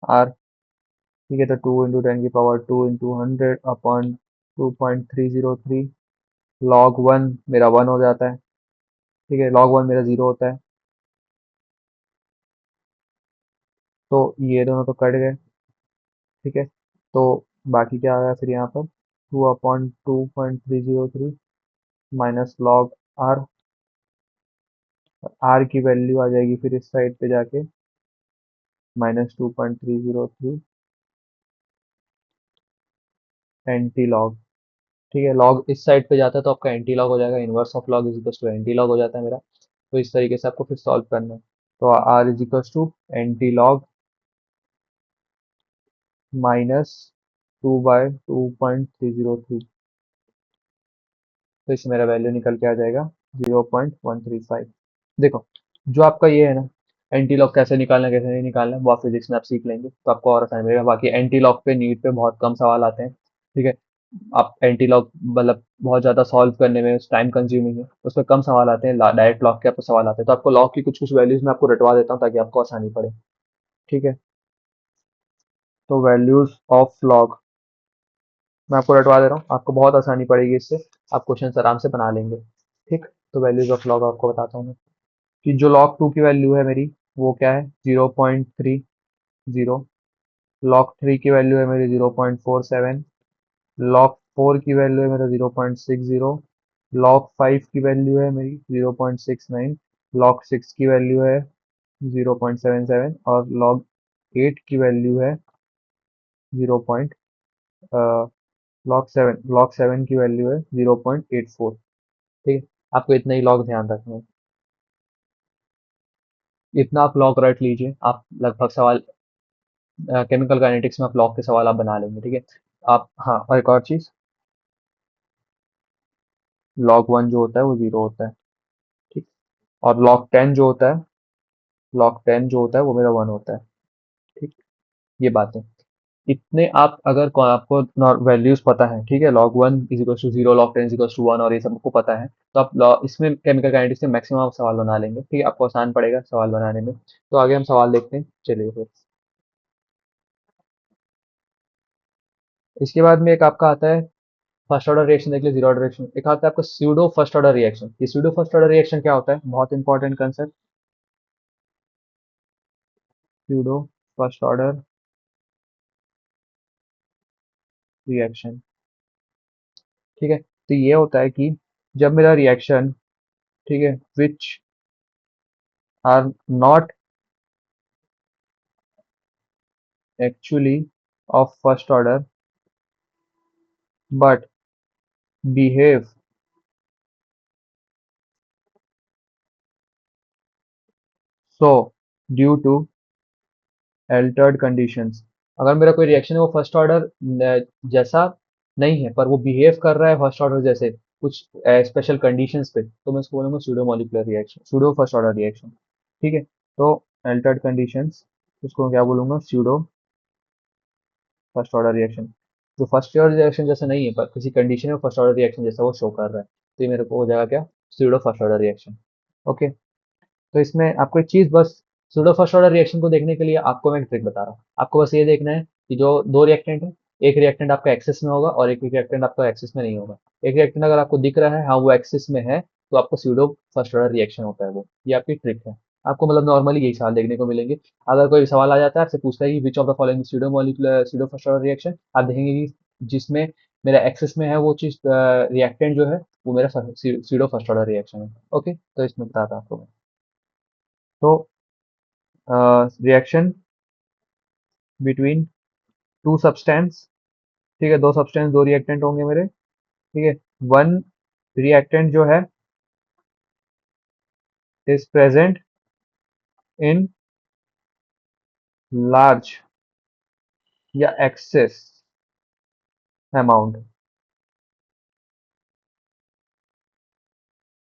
आर, ठीक है। तो 2 इंटू 10⁻² इंटू 100 अपॉन 2.303 लॉग 1 मेरा 1 हो जाता है, ठीक है, लॉग 1 मेरा 0 होता है, तो ये दोनों तो कट गए, ठीक है। तो बाकी क्या आ गया फिर यहाँ पर 2/2.303 माइनस लॉग आर, आर की वैल्यू आ जाएगी फिर इस साइड पे जाके -2.303 एंटी लॉग, ठीक है। लॉग इस साइड पे जाता है तो आपका एंटी लॉग हो जाएगा, inverse of log is equal to anti log हो जाता है मेरा, तो इस तरीके से आपको फिर सॉल्व करना है। तो R is equal to anti log minus 2/2.303, तो इससे मेरा वैल्यू निकल के आ जाएगा 0.135। देखो, जो आपका ये है ना, एंटी लॉग कैसे निकालना कैसे नहीं निकालना, वो आप फिजिक्स में आप सीख लेंगे तो आपको और आसान रहेगा। बाकी एंटी लॉग पे नीट पे बहुत कम सवाल आते हैं, ठीक है। आप एंटी लॉग मतलब बहुत ज़्यादा सॉल्व करने में टाइम कंज्यूमिंग है, उसमें कम सवाल आते हैं। डायरेक्ट लॉग के आपको सवाल आते हैं, तो आपको लॉग की कुछ कुछ वैल्यूज मैं आपको रटवा देता हूँ ताकि आपको आसानी पड़े, ठीक है। तो वैल्यूज ऑफ लॉग मैं आपको रटवा दे रहा हूँ, आपको बहुत आसानी पड़ेगी इससे, आप क्वेश्चन आराम से बना लेंगे, ठीक। तो वैल्यूज ऑफ लॉग आपको बताता हूँ मैं, कि जो log 2 की वैल्यू है मेरी, वो क्या है 0.30। log 3 की वैल्यू है मेरी 0.47। log 4 की वैल्यू है मेरा 0.60। log 5 की वैल्यू है मेरी 0.69। log 6 की वैल्यू है 0.77 और log 8 की वैल्यू है 0. log 7 की वैल्यू है 0.84, ठीक है। आपको इतना ही log ध्यान रखना है, इतना आप log रट लीजिए, आप लगभग सवाल केमिकल काइनेटिक्स में आप लॉग के सवाल आप बना लेंगे, ठीक है। आप हाँ, और एक और चीज, log 1 जो होता है वो 0 होता है, ठीक। और log 10 जो होता है वो मेरा 1 होता है, ठीक। ये बात है। इतने आप अगर आपको वैल्यूज पता है, ठीक है, log 1 = 0, log 10 = 1 और ये सब आपको पता है, तो आप इसमें केमिकल काइनेटिक्स में मैक्सिमम आप सवाल बना लेंगे, ठीक है। आपको आसान पड़ेगा सवाल बनाने में। तो आगे हम सवाल देखते हैं, चलिए फिर। इसके बाद में एक आपका आता है फर्स्ट ऑर्डर रिएक्शन, देख लीजिए, जीरो ऑर्डर रिएक्शन। एक आता है आपका स्यूडो फर्स्ट ऑर्डर रिएक्शन। ये स्यूडो फर्स्ट ऑर्डर रिएक्शन क्या होता है, बहुत important concept. Pseudo first order reaction, ठीक है। तो ये होता है कि जब मेरा रिएक्शन, ठीक है, which are not actually of first order but behave so due to altered conditions. अगर मेरा कोई रिएक्शन है वो फर्स्ट ऑर्डर जैसा नहीं है, पर वो बिहेव कर रहा है फर्स्ट ऑर्डर जैसे कुछ स्पेशल कंडीशंस पे, तो मैं उसको बोलूंगा pseudo molecular reaction, pseudo first order reaction, ठीक है। तो अल्टर्ड कंडीशंस, उसको मैं क्या बोलूंगा, सूडो फर्स्ट ऑर्डर रिएक्शन। जो फर्स्ट ऑर्डर रिएक्शन जैसा नहीं है पर किसी कंडीशन में फर्स्ट ऑर्डर रिएक्शन जैसा वो शो कर रहा है, तो ये मेरे को हो जाएगा क्या, pseudo first order reaction, okay. तो इसमें आपको एक चीज बस, सूडो फर्स्ट ऑर्डर रिएक्शन को देखने के लिए आपको मैं एक ट्रिक बता रहा हूँ। आपको बस ये देखना है कि जो दो रिएक्टेंट है, एक रिएक्टेंट आपका एक्सिस में होगा और एक रिएक्टेंट आपका एक्सिस में नहीं होगा। एक रिएक्टेंट अगर आपको दिख रहा है, हाँ वो एक्सिस में है, तो आपको सूडो फर्स्ट ऑर्डर रिएक्शन होता है वो, ये आपकी ट्रिक है। आपको मतलब नॉर्मली यही सवाल देखने को मिलेंगे। अगर कोई सवाल आ जाता है आपसे पूछता है कि which of the following pseudo molecular pseudo first order reaction, आप देखेंगे कि जिसमें मेरा एक्सिस में है वो चीज रिएक्टेंट जो है वो मेरा सूडो फर्स्ट ऑर्डर रिएक्शन है, ओके। तो इसमें बताता हूँ आपको मैं। तो रिएक्शन बिटवीन टू सब्सटेंस, ठीक है, दो सब्सटेंस, दो रिएक्टेंट होंगे मेरे, ठीक है। वन रिएक्टेंट जो है इज प्रेजेंट इन लार्ज या एक्सेस अमाउंट,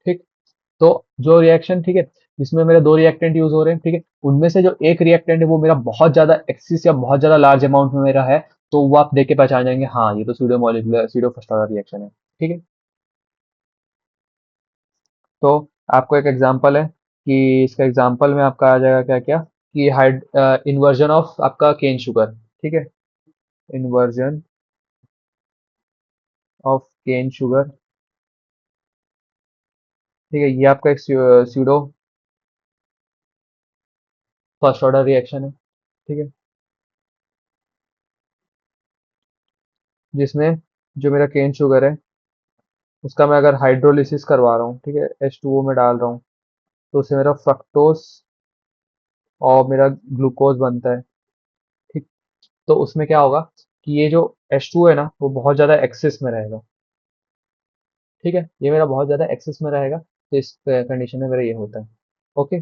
ठीक। तो जो रिएक्शन, ठीक है, जिसमें मेरे दो रिएक्टेंट यूज हो रहे हैं, ठीक है, उनमें से जो एक रिएक्टेंट है वो मेरा बहुत ज्यादा एक्सिस या बहुत ज्यादा लार्ज अमाउंट में मेरा है, तो वो आप देख के पहचान जाएंगे, हाँ ये तो pseudo molecular pseudo first order reaction है, ठीक है। तो आपको एक एग्जांपल है कि इसका एग्जांपल में आपका आ जाएगा क्या क्या, कि हाइड इन्वर्जन ऑफ आपका केन शुगर, ठीक है, इन्वर्जन ऑफ केन शुगर, ठीक है। ये आपका एक स्यूडो फर्स्ट ऑर्डर रिएक्शन है, ठीक है, जिसमें जो मेरा केन शुगर है उसका मैं अगर हाइड्रोलिसिस करवा रहा हूँ, ठीक है, H2O में डाल रहा हूँ, तो उससे मेरा फ्रक्टोज और मेरा ग्लूकोज बनता है, ठीक। तो उसमें क्या होगा कि ये जो H2O है ना वो बहुत ज़्यादा एक्सेस में रहेगा, ठीक है, ये मेरा बहुत ज़्यादा एक्सेस में रहेगा, तो इस कंडीशन में मेरा ये होता है, ओके।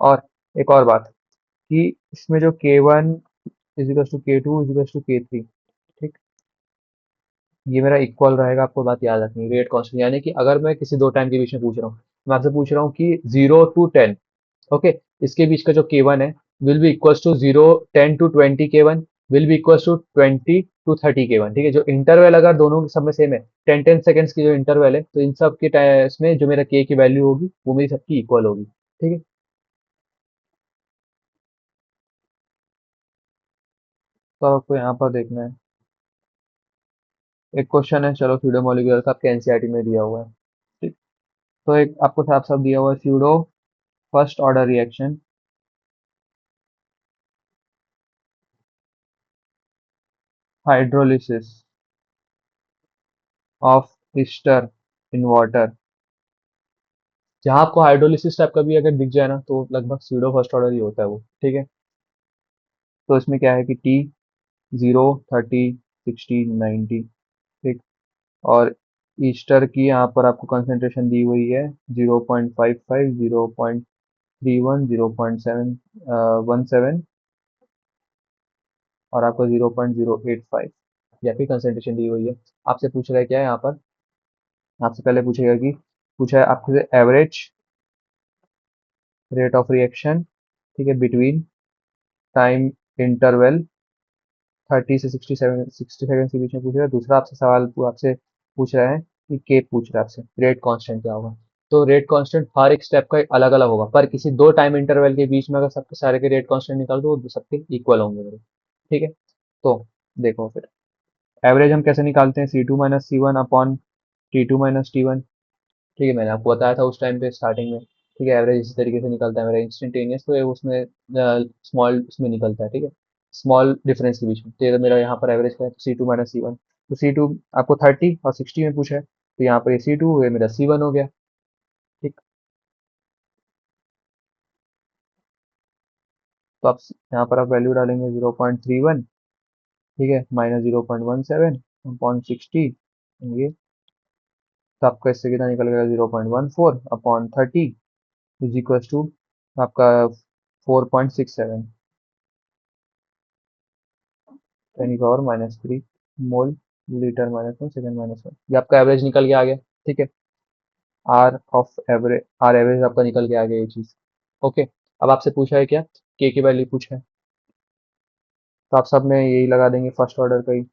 और एक और बात कि इसमें जो K1 = K2 = K3, ये मेरा इक्वल रहेगा, आपको बात याद रखनी है, रेट कांस्टेंट, यानी कि अगर मैं किसी दो टाइम के बीच में पूछ रहा हूँ, मैं आपसे पूछ रहा हूँ कि 0 to 10, ओके, इसके बीच का जो k1 है will be equals to 10 to 20 k1 will be equals to 20 to 30 k1, ठीक है। जो इंटरवल अगर दोनों सब में सेम है, 10 10 सेकंड्स की जो इंटरवल है, तो इन सब के इसमें जो मेरा k की वैल्यू होगी वो मेरी सबकी इक्वल होगी, ठीक है। तो आपको यहाँ पर देखना है, एक क्वेश्चन है, चलो स्यूडो मॉलिक्यूलर का आपके एनसीईआरटी में दिया हुआ है, ठीक। तो एक आपको साफ साफ दिया हुआ है, pseudo first order reaction hydrolysis of Easter in water. जहाँ आपको हाइड्रोलिसिस टाइप का भी अगर दिख जाए ना, तो लगभग स्यूडो फर्स्ट ऑर्डर ही होता है वो, ठीक है। तो इसमें क्या है कि टी 0 30 60 90, ठीक। और ईस्टर की यहाँ पर आपको कंसेंट्रेशन दी हुई है 0.55 0.31 0.717 और आपको 0.085 या फिर कंसेंट्रेशन दी हुई है। आपसे पूछ रहा है क्या है यहाँ पर, आपसे पहले पूछेगा कि पूछा है आपसे एवरेज रेट ऑफ रिएक्शन, ठीक है, बिटवीन टाइम इंटरवल 30 से 60 सेकंड के बीच में पूछ रहा है। दूसरा आपसे सवाल आपसे पूछ रहा है कि के पूछ रहा है आपसे रेट कांस्टेंट क्या होगा। तो रेट कांस्टेंट हर एक स्टेप का अलग अलग होगा, पर किसी दो टाइम इंटरवल के बीच में अगर सबके सारे के रेट कांस्टेंट निकाल दो वो सबके इक्वल होंगे मेरे, ठीक है। तो देखो फिर एवरेज हम कैसे निकालते हैं, C2 - C1 upon T2 - T1, ठीक है। मैंने आपको बताया था उस टाइम पे स्टार्टिंग में, ठीक है। एवरेज इसी तरीके से निकलता है मेरा इंस्टेंटेनियस, तो ये उसमें स्मॉल उसमें निकलता है, ठीक है, स्मॉल डिफरेंस के बीच में। तो ये तो मेरा यहाँ पर एवरेज का है, C2 - C1। तो C2 आपको 30 और 60 में पूछा है, तो यहाँ पर ये C2 ये मेरा C1 हो गया, ठीक। तो आप यहाँ पर आप वैल्यू डालेंगे 0.31, ठीक है, -0.17 अपॉन 60, ये तो आपका इससे कितना निकल गया 0.14 अपॉन 30 इज इक्वल टू आपका 4.67 10⁻³ मोल लीटर -1 सेकेंड -1, ये आपका एवरेज निकल के आ गया, ठीक है। आर एवरेज आपका निकल के आ गया ये चीज, ओके। अब आपसे पूछा है क्या, के की वैल्यू पूछा है, तो आप सब में यही लगा देंगे फर्स्ट ऑर्डर का ही,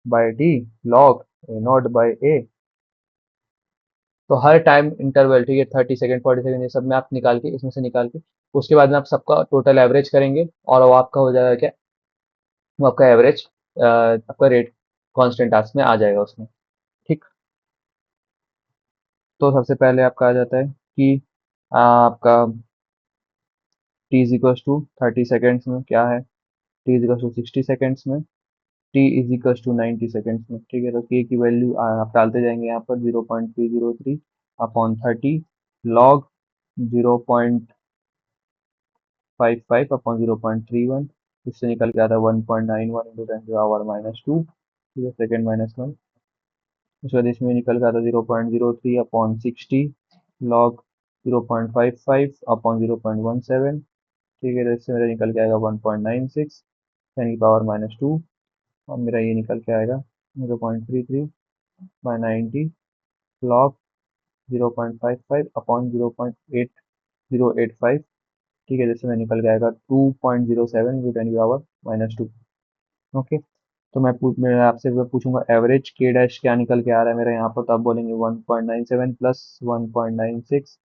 by D log A not by A. तो हर टाइम इंटरवल, ठीक है, 30 सेकेंड 40 सेकेंड ये सब में आप निकाल के इसमें से निकाल के उसके बाद में आप सबका टोटल एवरेज करेंगे और वो आपका हो जाएगा क्या, वो आपका एवरेज आपका रेट कांस्टेंट में आ जाएगा उसमें, ठीक। तो सबसे पहले आपका आ जाता है कि आपका T is equal to 30 seconds में क्या है, T is equal to 60 seconds में, T is equal to 90 seconds में, ठीक है। तो के की वैल्यू आप डालते जाएंगे यहाँ पर 0.303 अपॉन 30 लॉग 0.55 अपॉन 0.31, इससे निकल के आता है 1.91 इंटू 10⁻⁻², ठीक है, सेकेंड -1। उसके बाद इसमें निकल के आता है 0.03 अपॉन 60 लॉग 0.55 अपॉन 0.17, ठीक है। तो इससे मेरा निकल के आएगा 1.96 10⁻⁻², और मेरा ये निकल के आएगा 0.33 बाय 90 लॉग 0.55 अपॉन 0.8085, ठीक है। जैसे मैं निकल के आएगा 2.07 इंटू 10⁻⁻², ओके। तो मैं आपसे वो पूछूंगा एवरेज के डैश क्या निकल के आ रहा है मेरा यहाँ पर, तो आप बोलेंगे 1.97 प्लस 1.96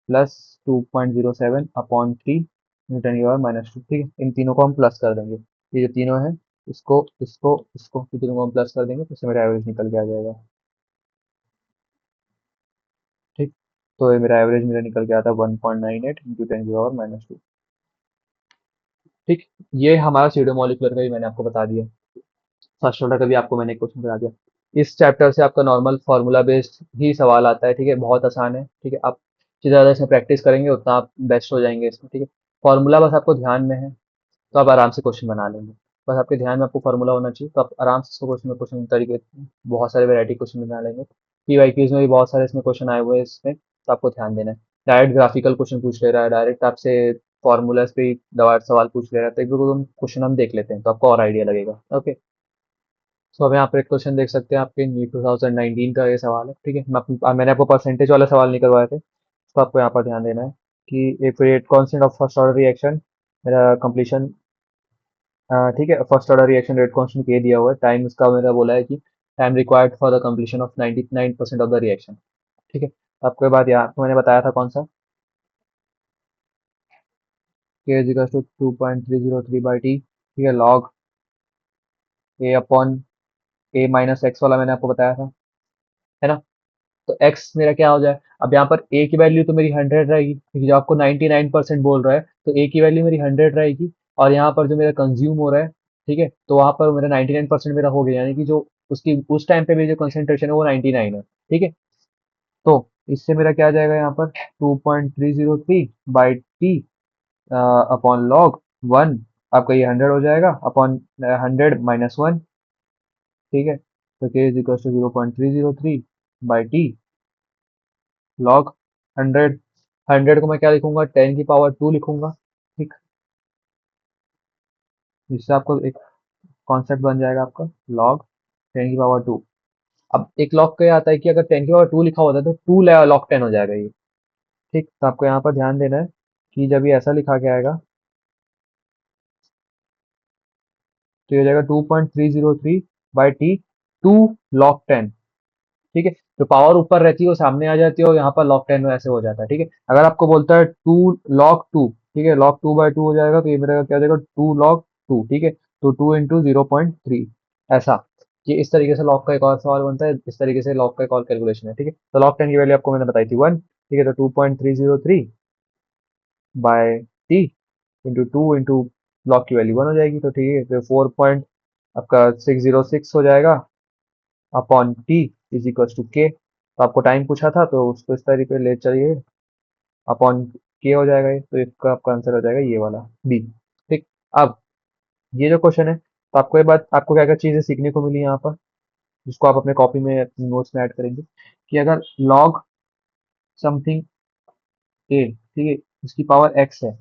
प्लस 2.07 अपॉन 3 न्यूटन की पावर -2, ठीक है। इन तीनों को हम प्लस कर देंगे, ये जो तीनों हैं इसको इसको इसको ये तीनों को हम प्लस कर देंगे, तो इससे मेरा एवरेज निकल के आ जाएगा, ठीक। तो ये मेरा एवरेज मेरा निकल के आता है 1.98 इंटू 10⁻⁻², ठीक। ये हमारा सीडो मॉलिक्यूलर का भी मैंने आपको बता दिया, फर्स्ट ऑर्डर का भी आपको मैंने एक क्वेश्चन बता दिया। इस चैप्टर से आपका नॉर्मल फार्मूला बेस्ड ही सवाल आता है, ठीक है, बहुत आसान है, ठीक है। आप जितना ज़्यादा इसमें प्रैक्टिस करेंगे उतना आप बेस्ट हो जाएंगे इसमें, ठीक है। फार्मूला बस आपको ध्यान में है तो आप आराम से क्वेश्चन बना लेंगे, बस आपके ध्यान में आपको फार्मूला होना चाहिए, तो आप आराम से इसको क्वेश्चन तरीके बहुत सारे वैरायटी क्वेश्चन बना लेंगे। पीवाईक्यूज में भी बहुत सारे इसमें क्वेश्चन आए हुए हैं इसमें, तो आपको ध्यान देना है। डायरेक्ट ग्राफिकल क्वेश्चन पूछ ले रहा है, डायरेक्ट आपसे फॉर्मूलाज पे ही सवाल पूछ ले रहा है, तो एक दो क्वेश्चन हम देख लेते हैं तो आपको और आइडिया लगेगा, ओके। सो अब यहाँ पर एक क्वेश्चन देख सकते हैं आपके नीट 2019 का ये सवाल है, ठीक है। मैंने आपको परसेंटेज वाला सवाल नहीं करवाए थे, तो आपको यहाँ पर ध्यान देना है कि एक rate constant of first order reaction मेरा कंप्लीशन, ठीक है, first order reaction rate constant के दिया हुआ है, टाइम उसका मेरा बोला है कि time required for the completion of 99% of the reaction, ठीक है। तो आपको ये बात यहाँ आपको मैंने बताया था कौन सा, के इज इक्वल टू 2.303 ठीक है, लॉग ए अपॉन ए माइनस एक्स वाला मैंने आपको बताया था, है ना। तो x मेरा क्या हो जाए, अब यहाँ पर a की वैल्यू तो मेरी 100 रहेगी, क्योंकि जब आपको 99% बोल रहा है तो a की वैल्यू मेरी 100 रहेगी, और यहाँ पर जो मेरा कंज्यूम हो रहा है, ठीक है, तो वहां पर मेरा 99% मेरा हो गया, यानी कि जो उसकी उस टाइम पे मेरी जो कंसेंट्रेशन है वो 99 है, ठीक है। तो इससे मेरा क्या आ जाएगा यहाँ पर 2.303 बाई टी अपॉन लॉग 1, आपका ये 100 हो जाएगा अपॉन 100 - 1, ठीक है। तो k is equal to 0.303 by T log 100, 100 को मैं क्या लिखूंगा, 10 की पावर 2 लिखूंगा, ठीक। जिससे आपको एक कॉन्सेप्ट बन जाएगा आपका, लॉग 10 की पावर 2। अब एक लॉग क्या आता है कि अगर 10 की पावर 2 लिखा होता है तो 2 लॉग 10 हो जाएगा ये, ठीक। तो आपको यहाँ पर ध्यान देना है कि जब ये ऐसा लिखा के आएगा तो ये हो जाएगा 2.303 बाई टी 2 log 10, ठीक है। जो पावर ऊपर रहती है वो सामने आ जाती है और यहाँ पर log 10 ऐसे हो जाता है, ठीक है। अगर आपको बोलता है 2 log 2, ठीक है, log 2/2 हो जाएगा, तो ये मेरा क्या हो जाएगा 2 log 2, ठीक है। तो 2 × 0.3 ऐसा, ये इस तरीके से लॉग का एक और सवाल बनता है, इस तरीके से लॉग का एक और कैलकुलेशन है, ठीक है। तो log 10 की वैल्यू आपको मैंने बताई थी 1, ठीक है। तो 2.303 बाय टी इंटू 2 लॉग की वैल्यू 1 हो जाएगी, तो ठीक है। तो 4 पॉइंट आपका 606 हो जाएगा upon T is equal to K. तो आपको टाइम पूछा था तो उसको इस तरीके ले चलिए, अपॉन के हो जाएगा ये, तो इसका आपका आंसर हो जाएगा ये वाला बी, ठीक। अब ये जो क्वेश्चन है, तो आपको ये बात, आपको क्या क्या चीजें सीखने को मिली यहाँ पर, जिसको आप अपने कॉपी में नोट्स में ऐड करेंगे, कि अगर लॉग समथिंग ए, ठीक है, इसकी पावर एक्स है,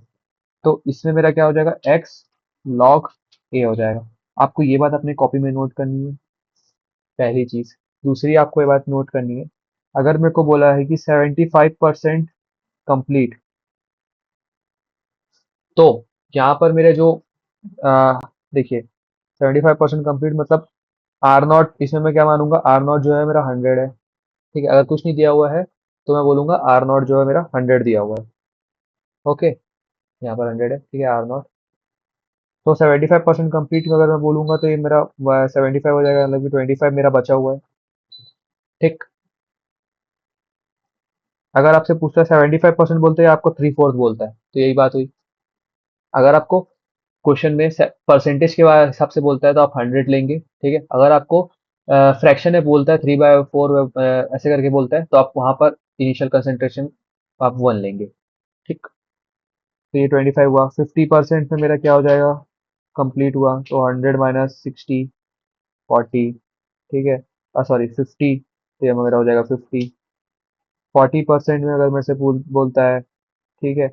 तो इसमें मेरा क्या हो जाएगा, एक्स लॉग ए हो जाएगा। आपको ये बात अपने कॉपी में नोट करनी है, पहली चीज। दूसरी आपको ये बात नोट करनी है, अगर मेरे को बोला है कि 75% कंप्लीट, तो यहाँ पर मेरे जो आ, देखिए 75% कंप्लीट मतलब आर नॉट, इसमें मैं क्या मानूंगा, आर नॉट जो है मेरा 100 है, ठीक है। अगर कुछ नहीं दिया हुआ है तो मैं बोलूंगा आर नॉट जो है मेरा 100 दिया हुआ है, ओके। यहाँ पर 100 है, ठीक है, आर नॉट। तो 75% कंप्लीट अगर मैं बोलूंगा तो ये मेरा 75 हो जाएगा, मतलब कि 25 मेरा बचा हुआ है, ठीक। अगर आपसे पूछता है 75% बोलते हैं, आपको 3/4 बोलता है, तो यही बात हुई। अगर आपको क्वेश्चन में परसेंटेज के हिसाब से बोलता है तो आप 100 लेंगे, ठीक है। अगर आपको फ्रैक्शन में बोलता है 3/4 ऐसे करके बोलता है, तो आप वहां पर इनिशियल कंसेंट्रेशन आप 1 लेंगे, ठीक। तो ये 25 हुआ, 50% में मेरा क्या हो जाएगा, कंप्लीट हुआ, तो 100 - 60 40, ठीक है, सॉरी 50, तो ये मेरा हो जाएगा 50। 40% में अगर मेरे से बोलता है, ठीक है,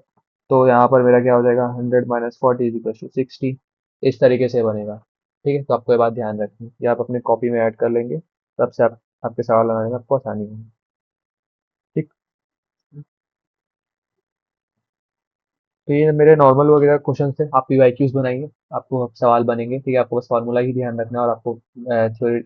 तो यहाँ पर मेरा क्या हो जाएगा, 100 - 40 = 60, इस तरीके से बनेगा, ठीक है। तो आपको ये बात ध्यान रखनी है, ये आप अपने कॉपी में ऐड कर लेंगे, तब से आप आपके सवाल बनाने में आपको आसानी होगी, ठीक। तो ये मेरे नॉर्मल वगैरह क्वेश्चन थे, आप पीवाईक्यूज बनाइए, आपको सवाल बनेंगे, ठीक है। आपको बस फार्मूला ही ध्यान रखना है और आपको थोड़ी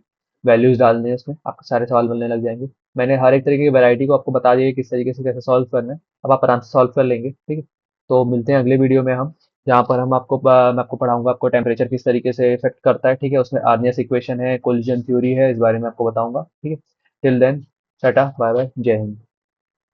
वैल्यूज डालनी है उसमें, आपके सारे सवाल बनने लग जाएंगे। मैंने हर एक तरीके की वैरायटी को आपको बता दिया है किस तरीके से कैसे सॉल्व करना है, अब आप आराम से सॉल्व कर लेंगे, ठीक है। तो मिलते हैं अगले वीडियो में हम, जहाँ पर हम आपको मैं आपको पढ़ाऊंगा आपको टेम्परेचर किस तरीके से इफेक्ट करता है, ठीक है। उसमें आर्नियस इक्वेशन है, कोलिजन थ्योरी है, इस बारे में आपको बताऊंगा, ठीक है। Till then tata bye bye, जय हिंद।